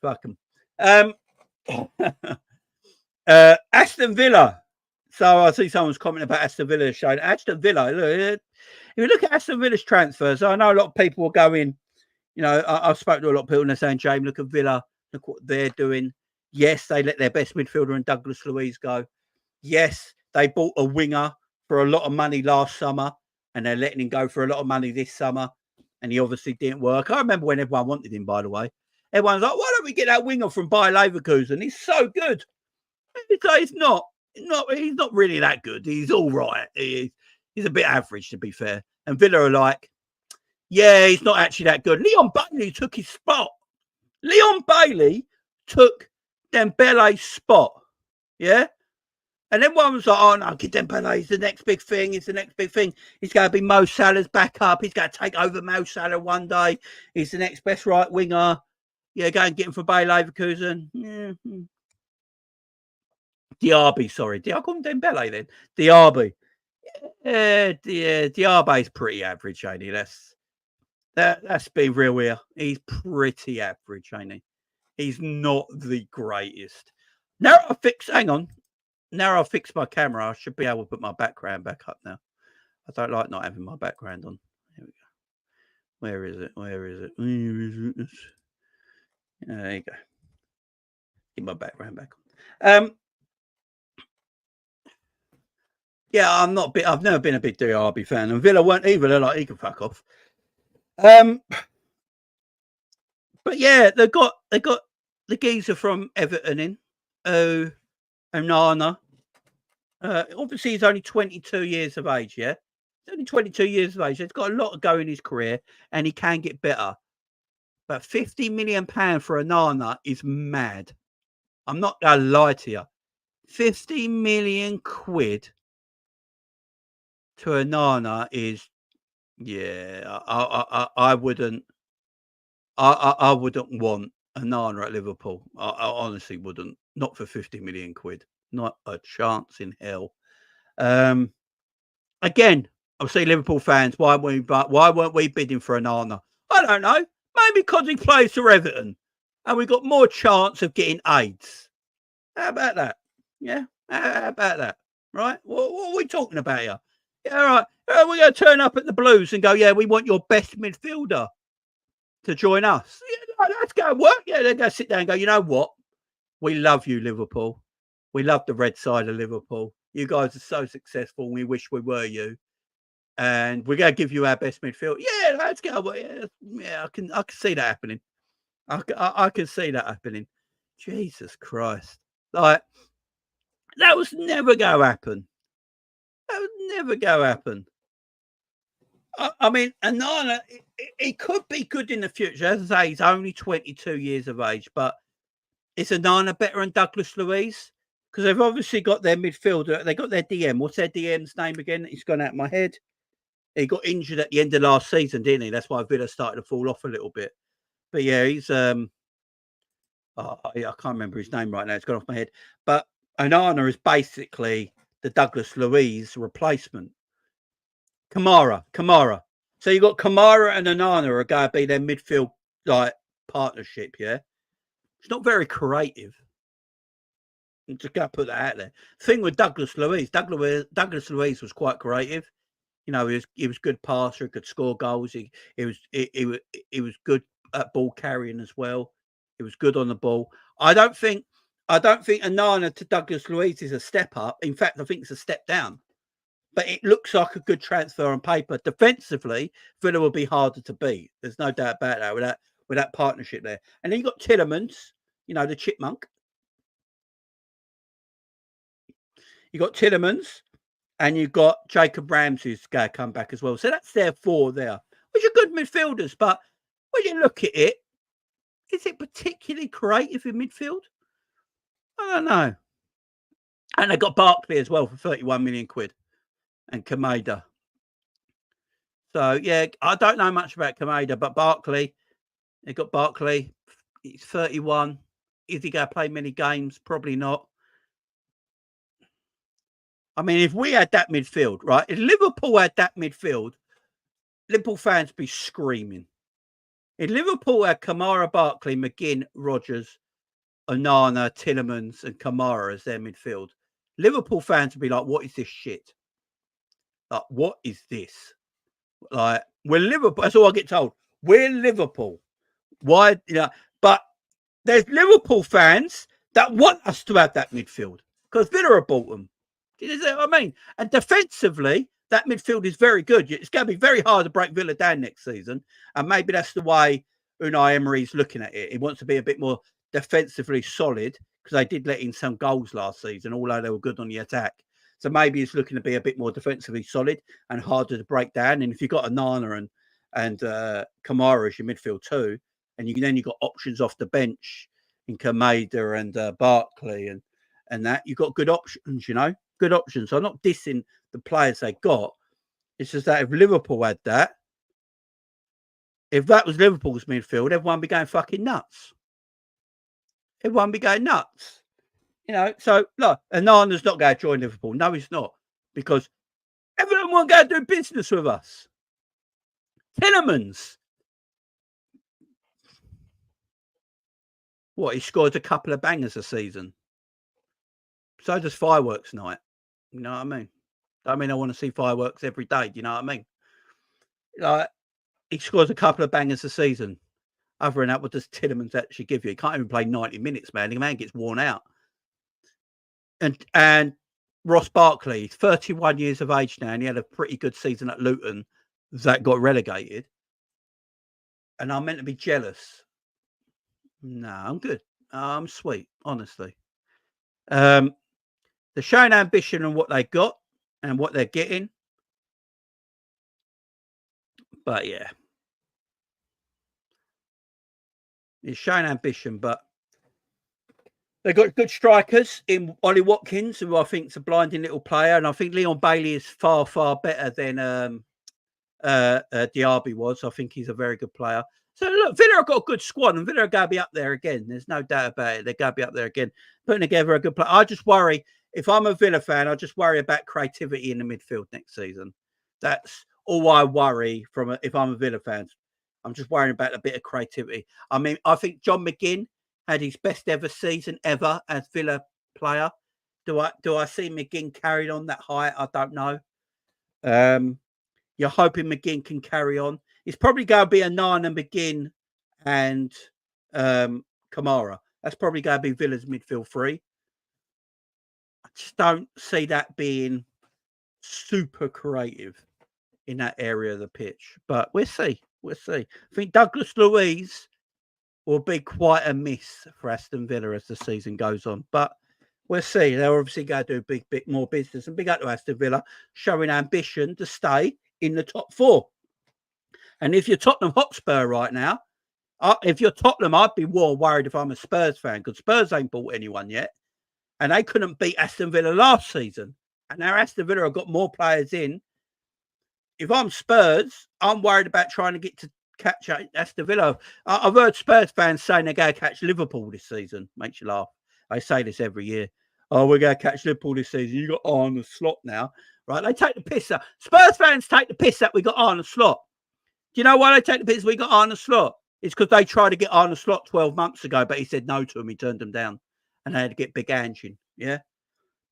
fuck him. Aston Villa. So I see someone's commenting about Aston Villa showing Aston Villa. Look, if you look at Aston Villa's transfers, I know a lot of people are going. I've spoken to a lot of people and they're saying, James, look at Villa, look what they're doing. Yes, they let their best midfielder and Douglas Luiz go. Yes, they bought a winger for a lot of money last summer. and they're letting him go for a lot of money this summer, and he obviously didn't work. I remember when everyone wanted him, by the way. Everyone's like, why don't we get that winger from Bayer Leverkusen? He's so good. He's not really that good. He's all right. He's a bit average, to be fair. And Villa are like, yeah, he's not actually that good. Leon Bailey took his spot. Leon Bailey took Dembele's spot. Yeah? And then one was like, oh, no, Dembele's the next big thing. It's the next big thing. He's going to be Mo Salah's backup. He's going to take over Mo Salah one day. He's the next best right winger. Yeah, go and get him for Bayer Leverkusen. Yeah. Diaby, sorry. Did I call him Dembele then? Diaby. Yeah, Diaby's pretty average, ain't he? That's being real here. He's pretty average, ain't he? He's not the greatest. Now I fix my camera. I should be able to put my background back up now. I don't like not having my background on. Here we go. Where is it? There you go. Get my background back on. Yeah, I've never been a big Diaby fan, and Villa weren't either. They're like, he can fuck off. But yeah, they got the geezer from Everton in, Onana. Obviously, he's only 22 years of age. Yeah, he's only 22 years of age. He's got a lot to go in his career, and he can get better. But £50 million for Onana is mad. I'm not gonna lie to you. 50 million quid to Onana is, yeah. I wouldn't want Onana at Liverpool. I honestly wouldn't. Not for 50 million quid. Not a chance in hell. Again, I'll say Liverpool fans, why weren't we bidding for Onana? I don't know. Maybe because he plays for Everton and we got more chance of getting AIDS. How about that? Yeah, how about that? Right? What are we talking about here? Yeah, all right. We're going to turn up at the Blues and go, yeah, we want your best midfielder to join us. Yeah, let's go work. Yeah, they're going to sit down and go, you know what? We love you, Liverpool. We love the red side of Liverpool. You guys are so successful. We wish we were you. And we're going to give you our best midfield. Yeah, let's go. Yeah, I can see that happening. I can see that happening. Jesus Christ. Like, that was never going to happen. That would never go to happen. I mean, Onana, he could be good in the future. As I say, he's only 22 years of age, but is Onana better than Douglas Luiz? Because they've obviously got their midfielder. They got their DM. What's their DM's name again? It's gone out of my head. He got injured at the end of last season, didn't he? That's why Villa started to fall off a little bit. But yeah, he's I can't remember his name right now. It's gone off my head. But Onana is basically the Douglas Luiz replacement. Kamara. So you got Kamara and Onana are going to be their midfield like partnership, yeah? It's not very creative. I'm just going to put that out there. Thing with Douglas Luiz was quite creative. You know, he was good passer, he could score goals. He was good at ball carrying as well. He was good on the ball. I don't think Onana to Douglas Luiz is a step up. In fact, I think it's a step down. But it looks like a good transfer on paper. Defensively, Villa will be harder to beat. There's no doubt about that with that partnership there. And then you got Tielemans, you know, the chipmunk. You got Tielemans, and you've got Jacob Ramsey's going to come back as well. So that's their four there, which are good midfielders. But when you look at it, is it particularly creative in midfield? I don't know. And they got Barkley as well for 31 million quid. And Kamada. So, yeah, I don't know much about Kamada, but Barkley, they got Barkley. He's 31. Is he going to play many games? Probably not. I mean, if we had that midfield, right? If Liverpool had that midfield, Liverpool fans would be screaming. If Liverpool had Kamara, Barkley, McGinn, Rodgers, Onana, Tielemans, and Kamara as their midfield, Liverpool fans would be like, what is this shit? Like, what is this? Like, we're Liverpool. That's all I get told. We're Liverpool. Why? You know, but there's Liverpool fans that want us to have that midfield because Villa have bought them. Do you know what I mean? And defensively, that midfield is very good. It's going to be very hard to break Villa down next season. And maybe that's the way Unai Emery's looking at it. He wants to be a bit more defensively solid because they did let in some goals last season, although they were good on the attack. So maybe he's looking to be a bit more defensively solid and harder to break down. And if you've got Onana and Kamara as your midfield too, and then you've got options off the bench in Kamada and Barkley and that, you've got good options, good options. So I'm not dissing the players they got. It's just that if Liverpool had that, if that was Liverpool's midfield, everyone would be going fucking nuts. Everyone would be going nuts. So look, Onana's not going to join Liverpool. No, he's not. Because everyone won't go do business with us. Tillemans. What, he scored a couple of bangers a season. So does Fireworks Night. You know what I mean? I want to see fireworks every day. Do you know what I mean? He scores a couple of bangers a season. Other than that, what does Tillemans actually give you? He can't even play 90 minutes, man. The man gets worn out. And Ross Barkley, 31 years of age now, and he had a pretty good season at Luton that got relegated. And I'm meant to be jealous. No, I'm good. I'm sweet, honestly. They're showing ambition on what they got and what they're getting. But yeah. It's showing ambition, but they've got good strikers in Ollie Watkins, who I think is a blinding little player. And I think Leon Bailey is far, far better than Diaby was. I think he's a very good player. So look, Villa have got a good squad, and Villa are going to be up there again. There's no doubt about it. They're going to be up there again, putting together a good play. I just worry, if I'm a Villa fan, I just worry about creativity in the midfield next season. That's all I worry if I'm a Villa fan. I'm just worrying about a bit of creativity. I think John McGinn had his best ever season ever as Villa player. Do I see McGinn carried on that high? I don't know. You're hoping McGinn can carry on. It's probably going to be Onana, McGinn, and Kamara. That's probably going to be Villa's midfield three. I just don't see that being super creative in that area of the pitch. But we'll see. We'll see. I think Douglas Luiz will be quite a miss for Aston Villa as the season goes on. But we'll see. They're obviously going to do a big bit more business. And big up to Aston Villa, showing ambition to stay in the top four. And if you're Tottenham Hotspur right now, if you're Tottenham, I'd be more worried if I'm a Spurs fan, because Spurs ain't bought anyone yet. And they couldn't beat Aston Villa last season. And now Aston Villa have got more players in. If I'm Spurs, I'm worried about trying to get to catch Aston Villa. I've heard Spurs fans saying they're going to catch Liverpool this season. Makes you laugh. I say this every year. Oh, we're going to catch Liverpool this season. You got Arne Slot now, right? They take the piss out. Spurs fans take the piss out. We got Arne Slot. Do you know why they take the piss? We got Arne Slot. It's because they tried to get Arne Slot 12 months ago, but he said no to him. He turned them down, and they had to get Big Ange. Yeah,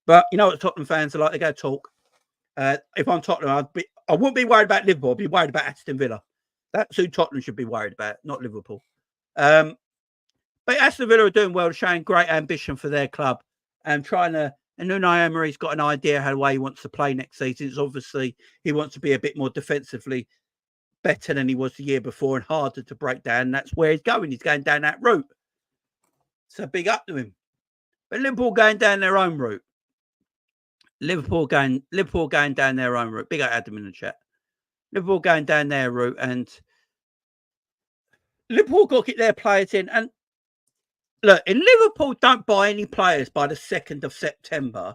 but you know what Tottenham fans are like? They go talk. If I'm Tottenham, I wouldn't be worried about Liverpool. I'd be worried about Aston Villa. That's who Tottenham should be worried about, not Liverpool. But Aston Villa are doing well, showing great ambition for their club and trying to. And Unai Emery's got an idea how the way he wants to play next season. It's obviously he wants to be a bit more defensively better than he was the year before and harder to break down. And that's where he's going. He's going down that route. So big up to him. But Liverpool going down their own route. Liverpool going down their own route. Big up Adam in the chat. Liverpool going down their route, and Liverpool got to get their players in. And look, if Liverpool don't buy any players by the 2nd of September,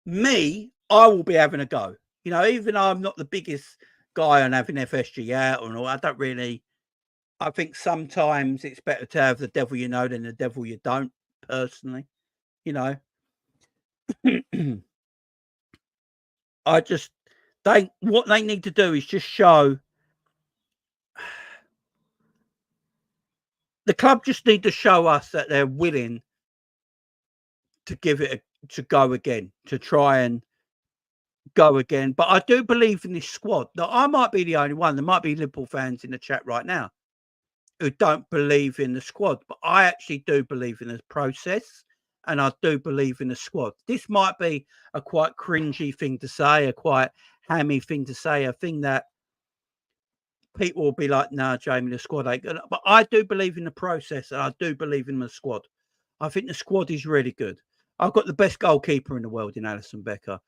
I will be having a go. You know, even though I'm not the biggest guy on having FSG out and all, I think sometimes it's better to have the devil you know than the devil you don't, personally. You know. What they need to do is just show the club just need to show us that they're willing to give it to go again, to try and go again. But I do believe in this squad. Now, I might be the only one. There might be Liverpool fans in the chat right now who don't believe in the squad, but I actually do believe in the process. And I do believe in the squad. This might be a quite cringy thing to say, a quite hammy thing to say, a thing that people will be like, "No, Jamie, the squad ain't good." But I do believe in the process, and I do believe in the squad. I think the squad is really good. I've got the best goalkeeper in the world in Alisson Becker.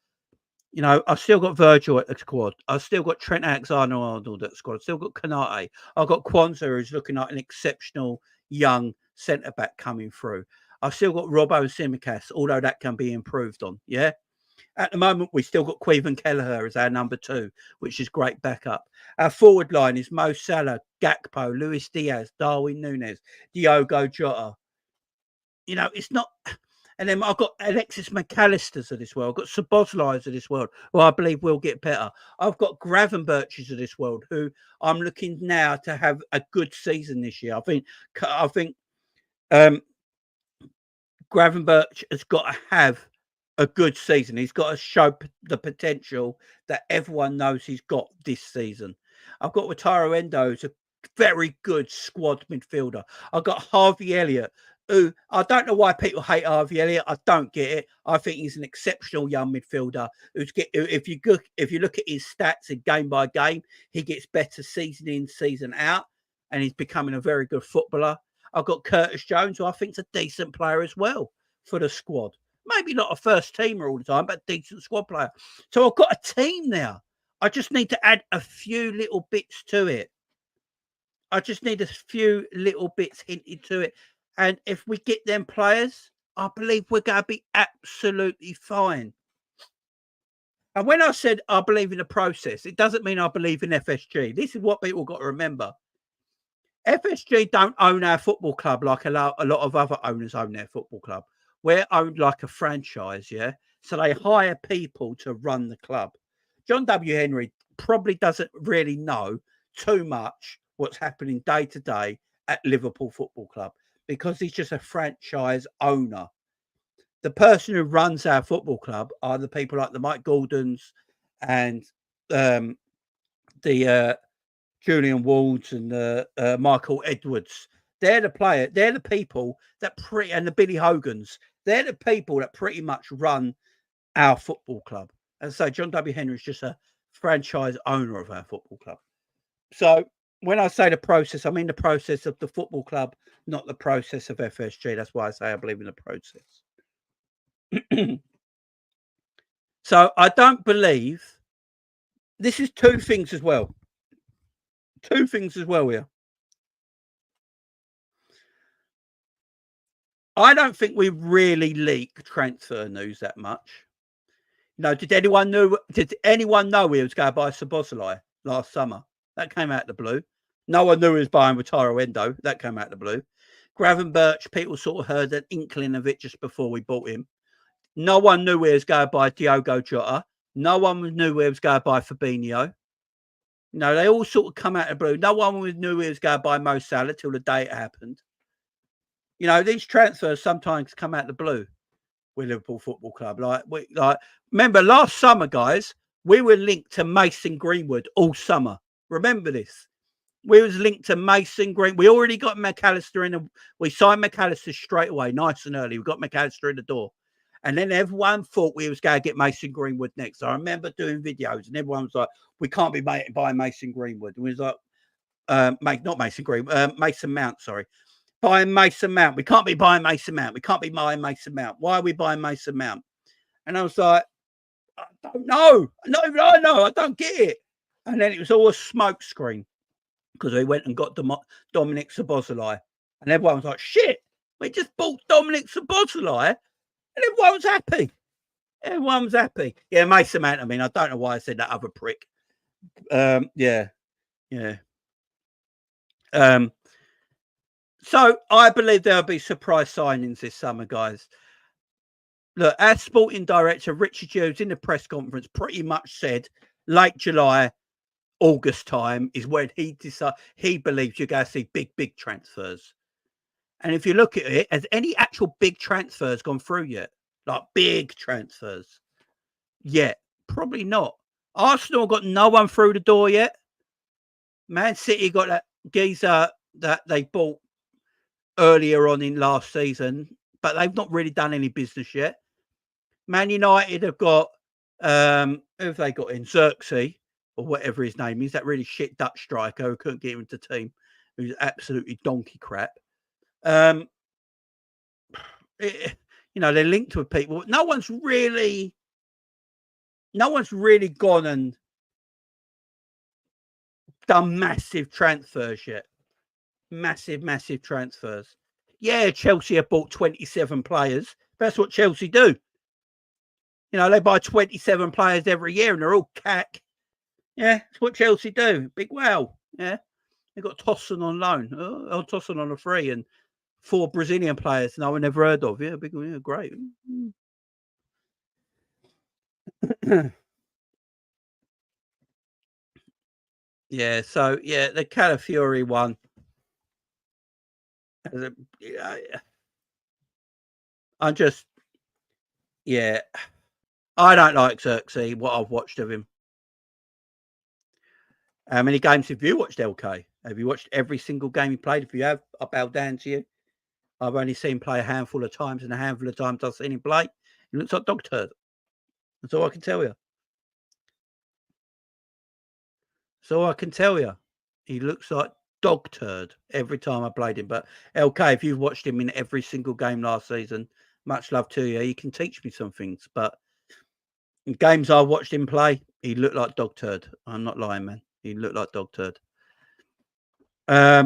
You know, I've still got Virgil at the squad. I've still got Trent Alexander-Arnold at the squad. I've still got Konate. I've got Kwanzaa, who's looking like an exceptional young centre-back coming through. I've still got Robbo and Tsimikas, although that can be improved on, yeah? At the moment, we've still got Queven Kelleher as our number 2, which is great backup. Our forward line is Mo Salah, Gakpo, Luis Diaz, Darwin Núñez, Diogo Jota. You know, it's not... And then I've got Alexis McAllister's of this world. I've got Szoboszlai's of this world, who I believe will get better. I've got Gravenberch's of this world, who I'm looking now to have a good season this year. I think Gravenberch has got to have a good season. He's got to show the potential that everyone knows he's got this season. I've got Wataru Endo, who's a very good squad midfielder. I've got Harvey Elliott, who I don't know why people hate Harvey Elliott. I don't get it. I think he's an exceptional young midfielder. If you look at his stats in game by game, he gets better season in, season out, and he's becoming a very good footballer. I've got Curtis Jones, who I think is a decent player as well for the squad. Maybe not a first teamer all the time, but decent squad player. So I've got a team now. I just need to add a few little bits to it. I just need a few little bits hinted to it. And if we get them players, I believe we're going to be absolutely fine. And when I said I believe in the process, it doesn't mean I believe in FSG. This is what people got to remember. FSG don't own our football club like a lot of other owners own their football club. We're owned like a franchise, yeah? So they hire people to run the club. John W. Henry probably doesn't really know too much what's happening day to day at Liverpool Football Club because he's just a franchise owner. The person who runs our football club are the people like the Mike Gordons and the Julian Wards and Michael Edwards. They're the people that and the Billy Hogans. They're the people that pretty much run our football club. And so John W. Henry is just a franchise owner of our football club. So when I say the process, I mean the process of the football club, not the process of FSG. That's why I say I believe in the process. So I don't believe this is two things as well. Two things as well here. I don't think we really leak transfer news that much. You know, did anyone know we was going to buy Szoboszlai last summer? That came out of the blue. No one knew he was buying Wataru Endo. That came out of the blue. Gravenberch, people sort of heard an inkling of it just before we bought him. No one knew we was going to buy Diogo Jota. No one knew we was going to buy Fabinho. You know, they all sort of come out of the blue. No one knew we was going to buy Mo Salah till the day it happened. You know, these transfers sometimes come out of the blue with Liverpool Football Club. Remember last summer, guys, we were linked to Mason Greenwood all summer. Remember this. We was linked to Mason Green. We already got McAllister in. We signed McAllister straight away, nice and early. We got McAllister in the door. And then everyone thought we was going to get Mason Greenwood next. I remember doing videos and everyone was like, we can't be buying Mason Greenwood. And we was like, not Mason Greenwood, Mason Mount, sorry. Buying Mason Mount. We can't be buying Mason Mount. We can't be buying Mason Mount. Why are we buying Mason Mount? And I was like, I don't know. I don't get it. And then it was all a smoke screen because we went and got Dominic Szoboszlai. And everyone was like, shit, we just bought Dominic Szoboszlai. And everyone was happy. Everyone was happy. Yeah, Mason Mount. I mean, I don't know why I said that other prick. Yeah. So I believe there'll be surprise signings this summer, guys. Look, our sporting director, Richard Hughes, in the press conference pretty much said late July, August time is when he believes you're going to see big transfers. And if you look at it, has any actual big transfers gone through yet? Like big transfers? Yet? Probably not. Arsenal got no one through the door yet. Man City got that geezer that they bought earlier on in last season, but they've not really done any business yet. Man United have got Who have they got in? Xerxes, or whatever his name is, that really shit Dutch striker who couldn't get him into the team, who's absolutely donkey crap. You know, they're linked with people. No one's really gone and done massive transfers yet. Massive transfers. Yeah, Chelsea have bought 27 players. That's what Chelsea do. You know, they buy 27 players every year and they're all cack. Yeah, that's what Chelsea do. Big wow. Yeah. They got Tosson on loan. Oh, Tosson on a free and 4 Brazilian players no one ever heard of. Yeah, big, yeah, great. Yeah, so yeah, the Calafiori one. I'm just, yeah, I don't like Xerxes, what I've watched of him. How many games have you watched, LK? Have you watched every single game he played? If you have, I bow down to you. I've only seen him play a handful of times, and a handful of times I've seen him play. He looks like dog turd. That's all I can tell you. So I can tell you, he looks like dog turd every time I played him. But LK, if you've watched him in every single game last season, much love to you. You can teach me some things. But in games I watched him play, he looked like dog turd. I'm not lying, man. He looked like dog turd. Yeah,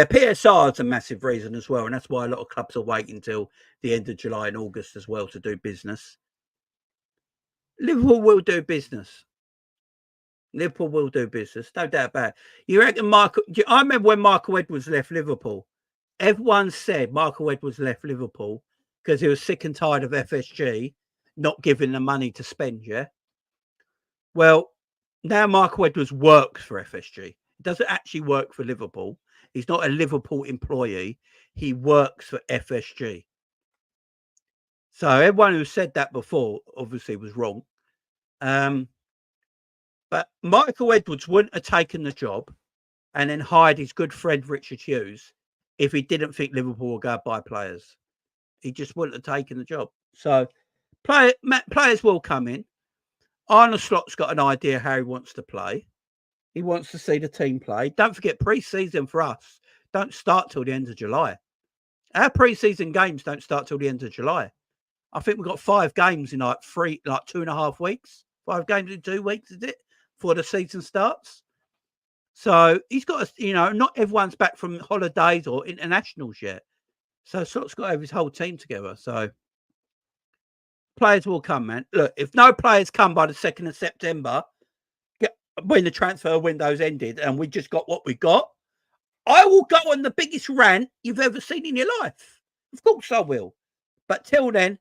PSR is a massive reason as well, and that's why a lot of clubs are waiting till the end of July and August as well to do business. Liverpool will do business. Liverpool will do business, no doubt about it. You reckon Michael? I remember when Michael Edwards left Liverpool. Everyone said Michael Edwards left Liverpool because he was sick and tired of FSG not giving the money to spend. Yeah. Well, now Michael Edwards works for FSG. He doesn't actually work for Liverpool. He's not a Liverpool employee. He works for FSG. So everyone who said that before obviously was wrong. But Michael Edwards wouldn't have taken the job and then hired his good friend Richard Hughes if he didn't think Liverpool would go buy players. He just wouldn't have taken the job. So players will come in. Arne Slot's got an idea how he wants to play. He wants to see the team play. Don't forget, pre-season for us don't start till the end of July. Our pre-season games don't start till the end of July. I think we've got 5 games in like 2.5 weeks. 5 games in 2 weeks, is it? Before the season starts. So he's got, not everyone's back from holidays or internationals yet. So Slot's got to have his whole team together. So players will come, man. Look, if no players come by the 2nd of September, when the transfer window's ended and we just got what we got, I will go on the biggest rant you've ever seen in your life. Of course I will. But till then,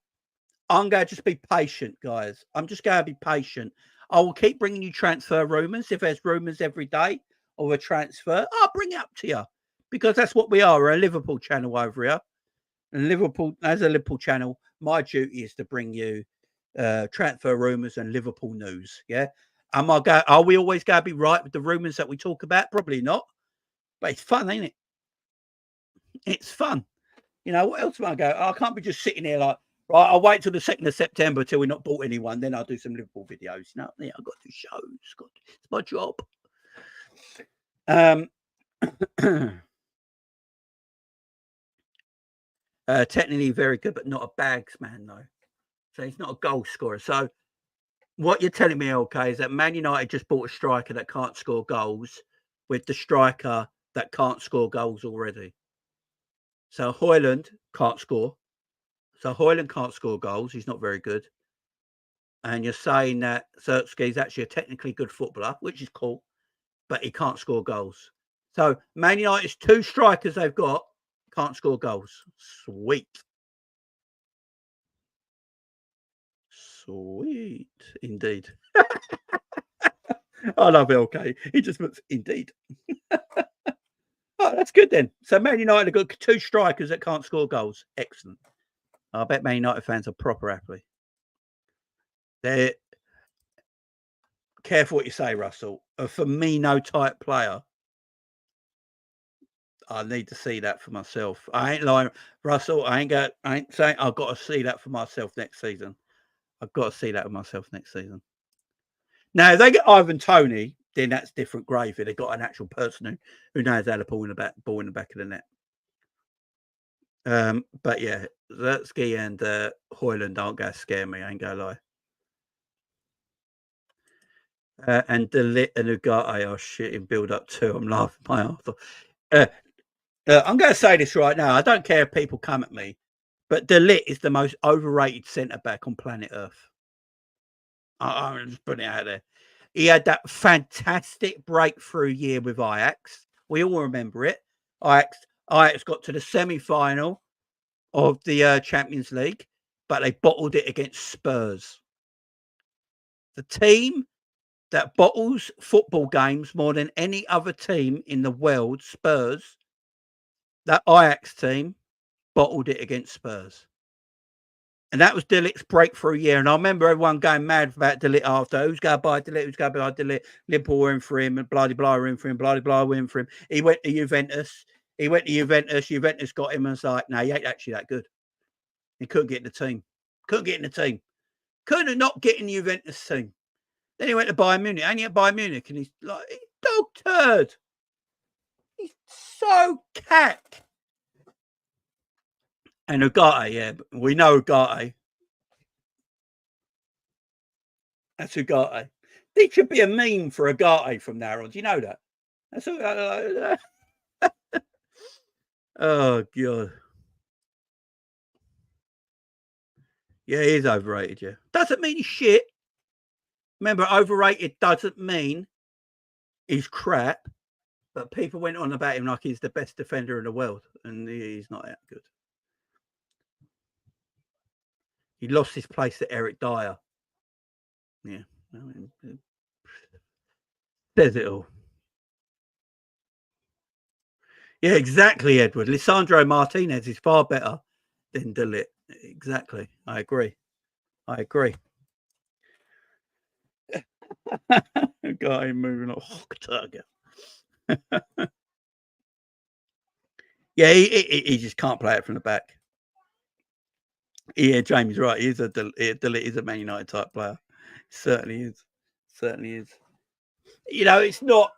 I'm going to just be patient, guys. I'm just going to be patient. I will keep bringing you transfer rumours. If there's rumours every day of a transfer, I'll bring it up to you. Because that's what we are. We're a Liverpool channel over here. And Liverpool, as a Liverpool channel, my duty is to bring you transfer rumours and Liverpool news. Yeah. Are we always going to be right with the rumours that we talk about? Probably not. But it's fun, ain't it? It's fun. What else am I going? I can't be just sitting here like, right, I'll wait till the 2nd of September till we're not bought anyone. Then I'll do some Liverpool videos. Yeah, I've got to do shows. It's my job. Technically very good, but not a bags man, though. So he's not a goal scorer. So what you're telling me, okay, is that Man United just bought a striker that can't score goals with the striker that can't score goals already. So Højlund can't score. So Højlund can't score goals. He's not very good. And you're saying that Xerxes is actually a technically good footballer, which is cool, but he can't score goals. So Man United's 2 strikers they've got can't score goals. Sweet. Sweet. Indeed. I love it, okay. He just puts indeed. Oh, that's good then. So Man United have got 2 strikers that can't score goals. Excellent. I bet Man United fans are proper happy. They're careful what you say, Russell. A Firmino type player. I need to see that for myself. I ain't lying, Russell. I ain't saying I've got to see that for myself next season. I've got to see that for myself next season. Now, if they get Ivan Toney, then that's different gravy. They've got an actual person who knows how to ball in the back of the net. But yeah, Zertsky and Hoyland aren't going to scare me. I ain't going to lie. And De Ligt and Ugarte are shit in build up too. I'm laughing my ass off. I'm going to say this right now. I don't care if people come at me, but De Ligt is the most overrated centre back on planet Earth. I'm just putting it out there. He had that fantastic breakthrough year with Ajax. We all remember it. Ajax got to the semi-final of the Champions League, but they bottled it against Spurs. The team that bottles football games more than any other team in the world, Spurs, that Ajax team bottled it against Spurs. And that was De Ligt's breakthrough year. And I remember everyone going mad about De Ligt after. Who's going to buy De Ligt? Who's going to buy De Ligt? Liverpool were in for him, and blah-de-blah were in for him, blah-de-blah were in for him. He went to Juventus. Juventus got him and was like, no, he ain't actually that good. He couldn't get in the team. Couldn't not get in the Juventus team. Then he went to Bayern Munich. And he at Bayern Munich, and he's like, he's dog turd. He's so cack. And Ugarte, yeah, we know Ugarte. That's Ugarte. There should be a meme for Ugarte from now on. Do you know that? That's oh god. Yeah, he is overrated. Yeah, doesn't mean he's shit. Remember, overrated doesn't mean he's crap. But people went on about him like he's the best defender in the world, and he's not that good. He lost his place to Eric Dyer. Yeah. Says it all. Yeah, exactly, Edward. Lisandro Martinez is far better than De Ligt. Exactly. I agree. Got him moving on. Yeah, he just can't play it from the back. Yeah, Jamie's right. De Ligt is a Man United type player. Certainly is. You know, it's not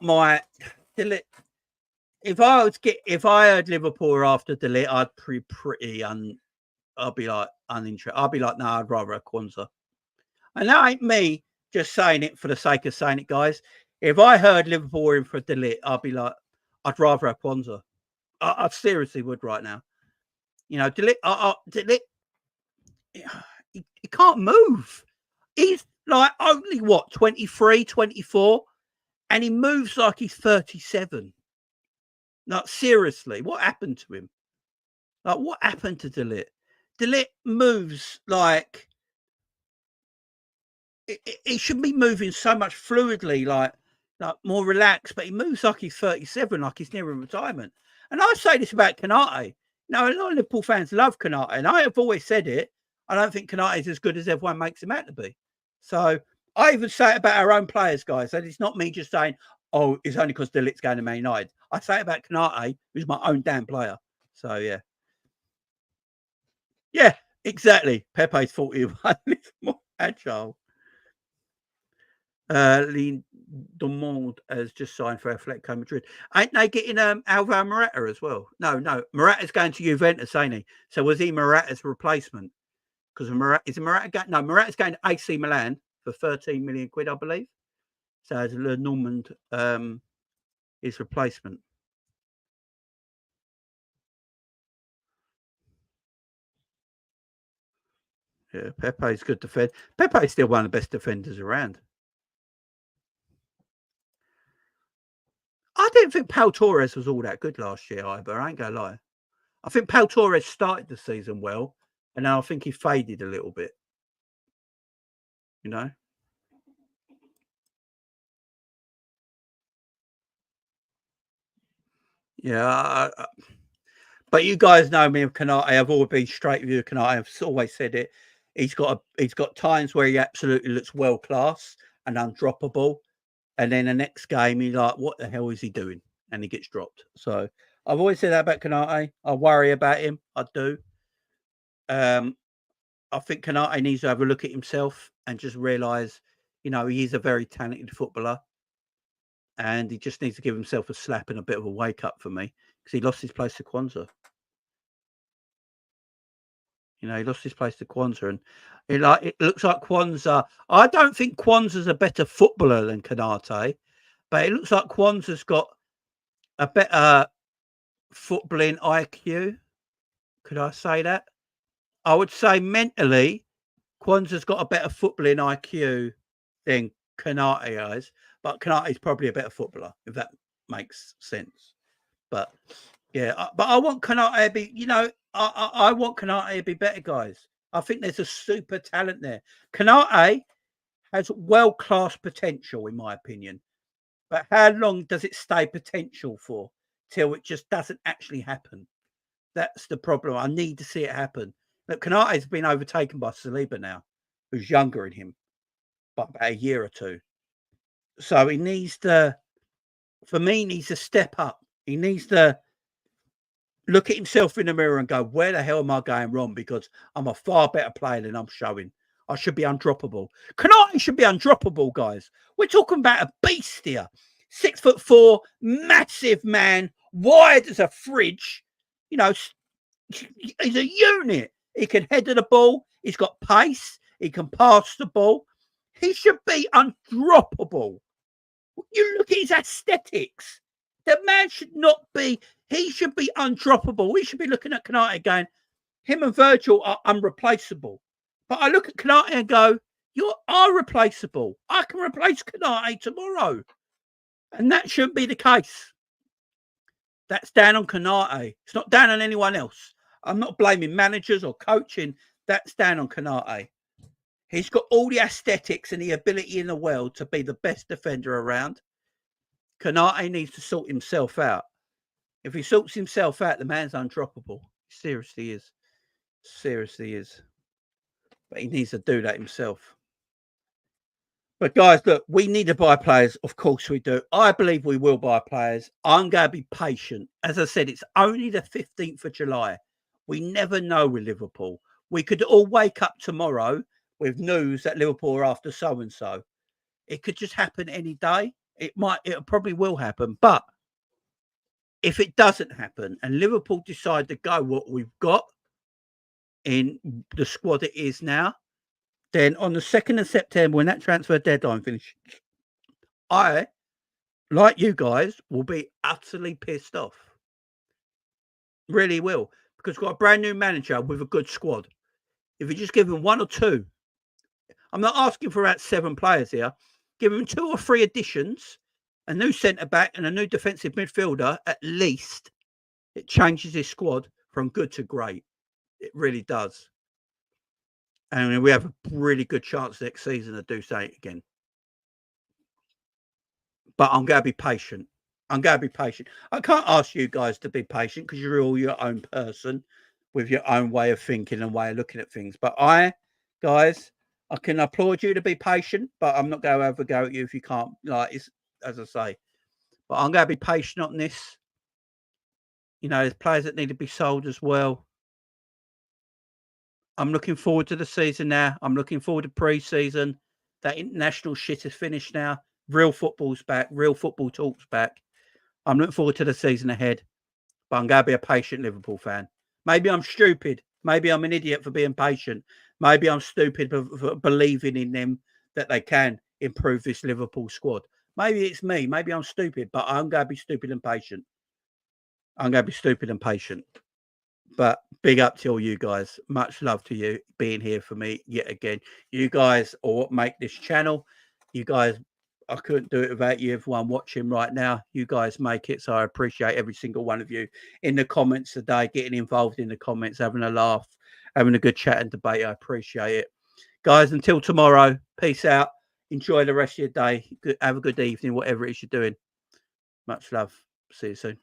my De Ligt. If I heard Liverpool were after De Ligt, I'd I'd be like uninterested. I'd be like, no, I'd rather have Kwanzaa. And that ain't me just saying it for the sake of saying it, guys. If I heard Liverpool were in for De Ligt, I'd be like, I'd rather have Kwanzaa. I seriously would right now. You know, De Ligt, he can't move. He's like only what, 23, 24, and he moves like he's 37. Like, seriously, what happened to him? Like, what happened to De Ligt? De Ligt moves like he should be moving so much fluidly, like more relaxed, but he moves like he's 37, like he's nearing retirement. And I say this about Konate. Now, a lot of Liverpool fans love Konate, and I have always said it. I don't think Konate is as good as everyone makes him out to be. So I even say it about our own players, guys. And it's not me just saying, oh, it's only because De Ligt's going to Man United. I say it about Konate, who's my own damn player. So, yeah. Yeah, exactly. Pepe's 41. He's more agile. Lean Dumont has just signed for Atletico Madrid. Ain't they getting Alvaro Morata as well? No. Morata's going to Juventus, ain't he? So was he Morata's replacement? Because Morata going? No, Morata's going to AC Milan for 13 million quid, I believe. So as Le Normand, his replacement. Yeah, Pepe's good defender. Pepe's still one of the best defenders around. I didn't think Pau Torres was all that good last year either. I ain't gonna lie. I think Pau Torres started the season well, and now I think he faded a little bit. You know? Yeah. But you guys know me with Konate. I've always been straight with you, Konate. I've always said it. He's got times where he absolutely looks world class and undroppable, and then the next game he's like, "What the hell is he doing?" and he gets dropped. So I've always said that about Konate. I worry about him. I do. I think Konate needs to have a look at himself and just realise, you know, he is a very talented footballer. And he just needs to give himself a slap and a bit of a wake up for me, because he lost his place to Kwanzaa. You know, he lost his place to Kwanzaa, and it looks like Kwanzaa. I don't think Kwanzaa's a better footballer than Konate, but it looks like Kwanzaa's got a better footballing IQ. Could I say that? I would say mentally, Kwanzaa's got a better footballing IQ than Konate has, but Konate's probably a better footballer, if that makes sense. But yeah, but I want Konate to be, you know, I want Konate to be better, guys. I think there's a super talent there. Konate has world-class potential, in my opinion. But how long does it stay potential for till it just doesn't actually happen? That's the problem. I need to see it happen. Look, Konate's been overtaken by Saliba now, who's younger than him by about a year or two. So he needs to, for me, he needs to step up. He needs to look at himself in the mirror and go, where the hell am I going wrong? Because I'm a far better player than I'm showing. I should be undroppable. Konate should be undroppable, guys. We're talking about a beast here. 6'4", massive man, wide as a fridge. You know, he's a unit. He can header the ball. He's got pace. He can pass the ball. He should be undroppable. You look at his aesthetics. The man should not be, he should be undroppable. We should be looking at Konate going, him and Virgil are unreplaceable. But I look at Konate and go, you are replaceable. I can replace Konate tomorrow. And that shouldn't be the case. That's down on Konate. It's not down on anyone else. I'm not blaming managers or coaching. That's down on Konate. He's got all the aesthetics and the ability in the world to be the best defender around. Konate needs to sort himself out. If he sorts himself out, the man's undroppable. He seriously is. Seriously is. But he needs to do that himself. But guys, look, we need to buy players. Of course we do. I believe we will buy players. I'm going to be patient. As I said, it's only the 15th of July. We never know with Liverpool. We could all wake up tomorrow with news that Liverpool are after so-and-so. It could just happen any day. It probably will happen. But if it doesn't happen and Liverpool decide to go what we've got in the squad it is now, then on the 2nd of September, when that transfer deadline finishes, I, like you guys, will be utterly pissed off. Really will. Because we've got a brand new manager with a good squad. If you just give him 1 or 2, I'm not asking for about 7 players here. Give him 2 or 3 additions, a new centre-back and a new defensive midfielder, at least, it changes his squad from good to great. It really does. And we have a really good chance next season to do something again. But I'm going to be patient. I'm going to be patient. I can't ask you guys to be patient because you're all your own person with your own way of thinking and way of looking at things. But guys, I can applaud you to be patient, but I'm not going to have a go at you if you can't. Like, it's, as I say, but I'm going to be patient on this. You know, there's players that need to be sold as well. I'm looking forward to the season now. I'm looking forward to pre-season. That international shit is finished now. Real football's back. Real football talk's back. I'm looking forward to the season ahead. But I'm going to be a patient Liverpool fan. Maybe I'm stupid. Maybe I'm an idiot for being patient. Maybe I'm stupid for believing in them that they can improve this Liverpool squad. Maybe it's me. Maybe I'm stupid. But I'm going to be stupid and patient. I'm going to be stupid and patient. But big up to all you guys. Much love to you being here for me yet again. You guys are what make this channel. You guys, I couldn't do it without you, everyone watching right now. You guys make it. So I appreciate every single one of you in the comments today, getting involved in the comments, having a laugh, having a good chat and debate. I appreciate it. Guys, until tomorrow, peace out. Enjoy the rest of your day. Have a good evening, whatever it is you're doing. Much love. See you soon.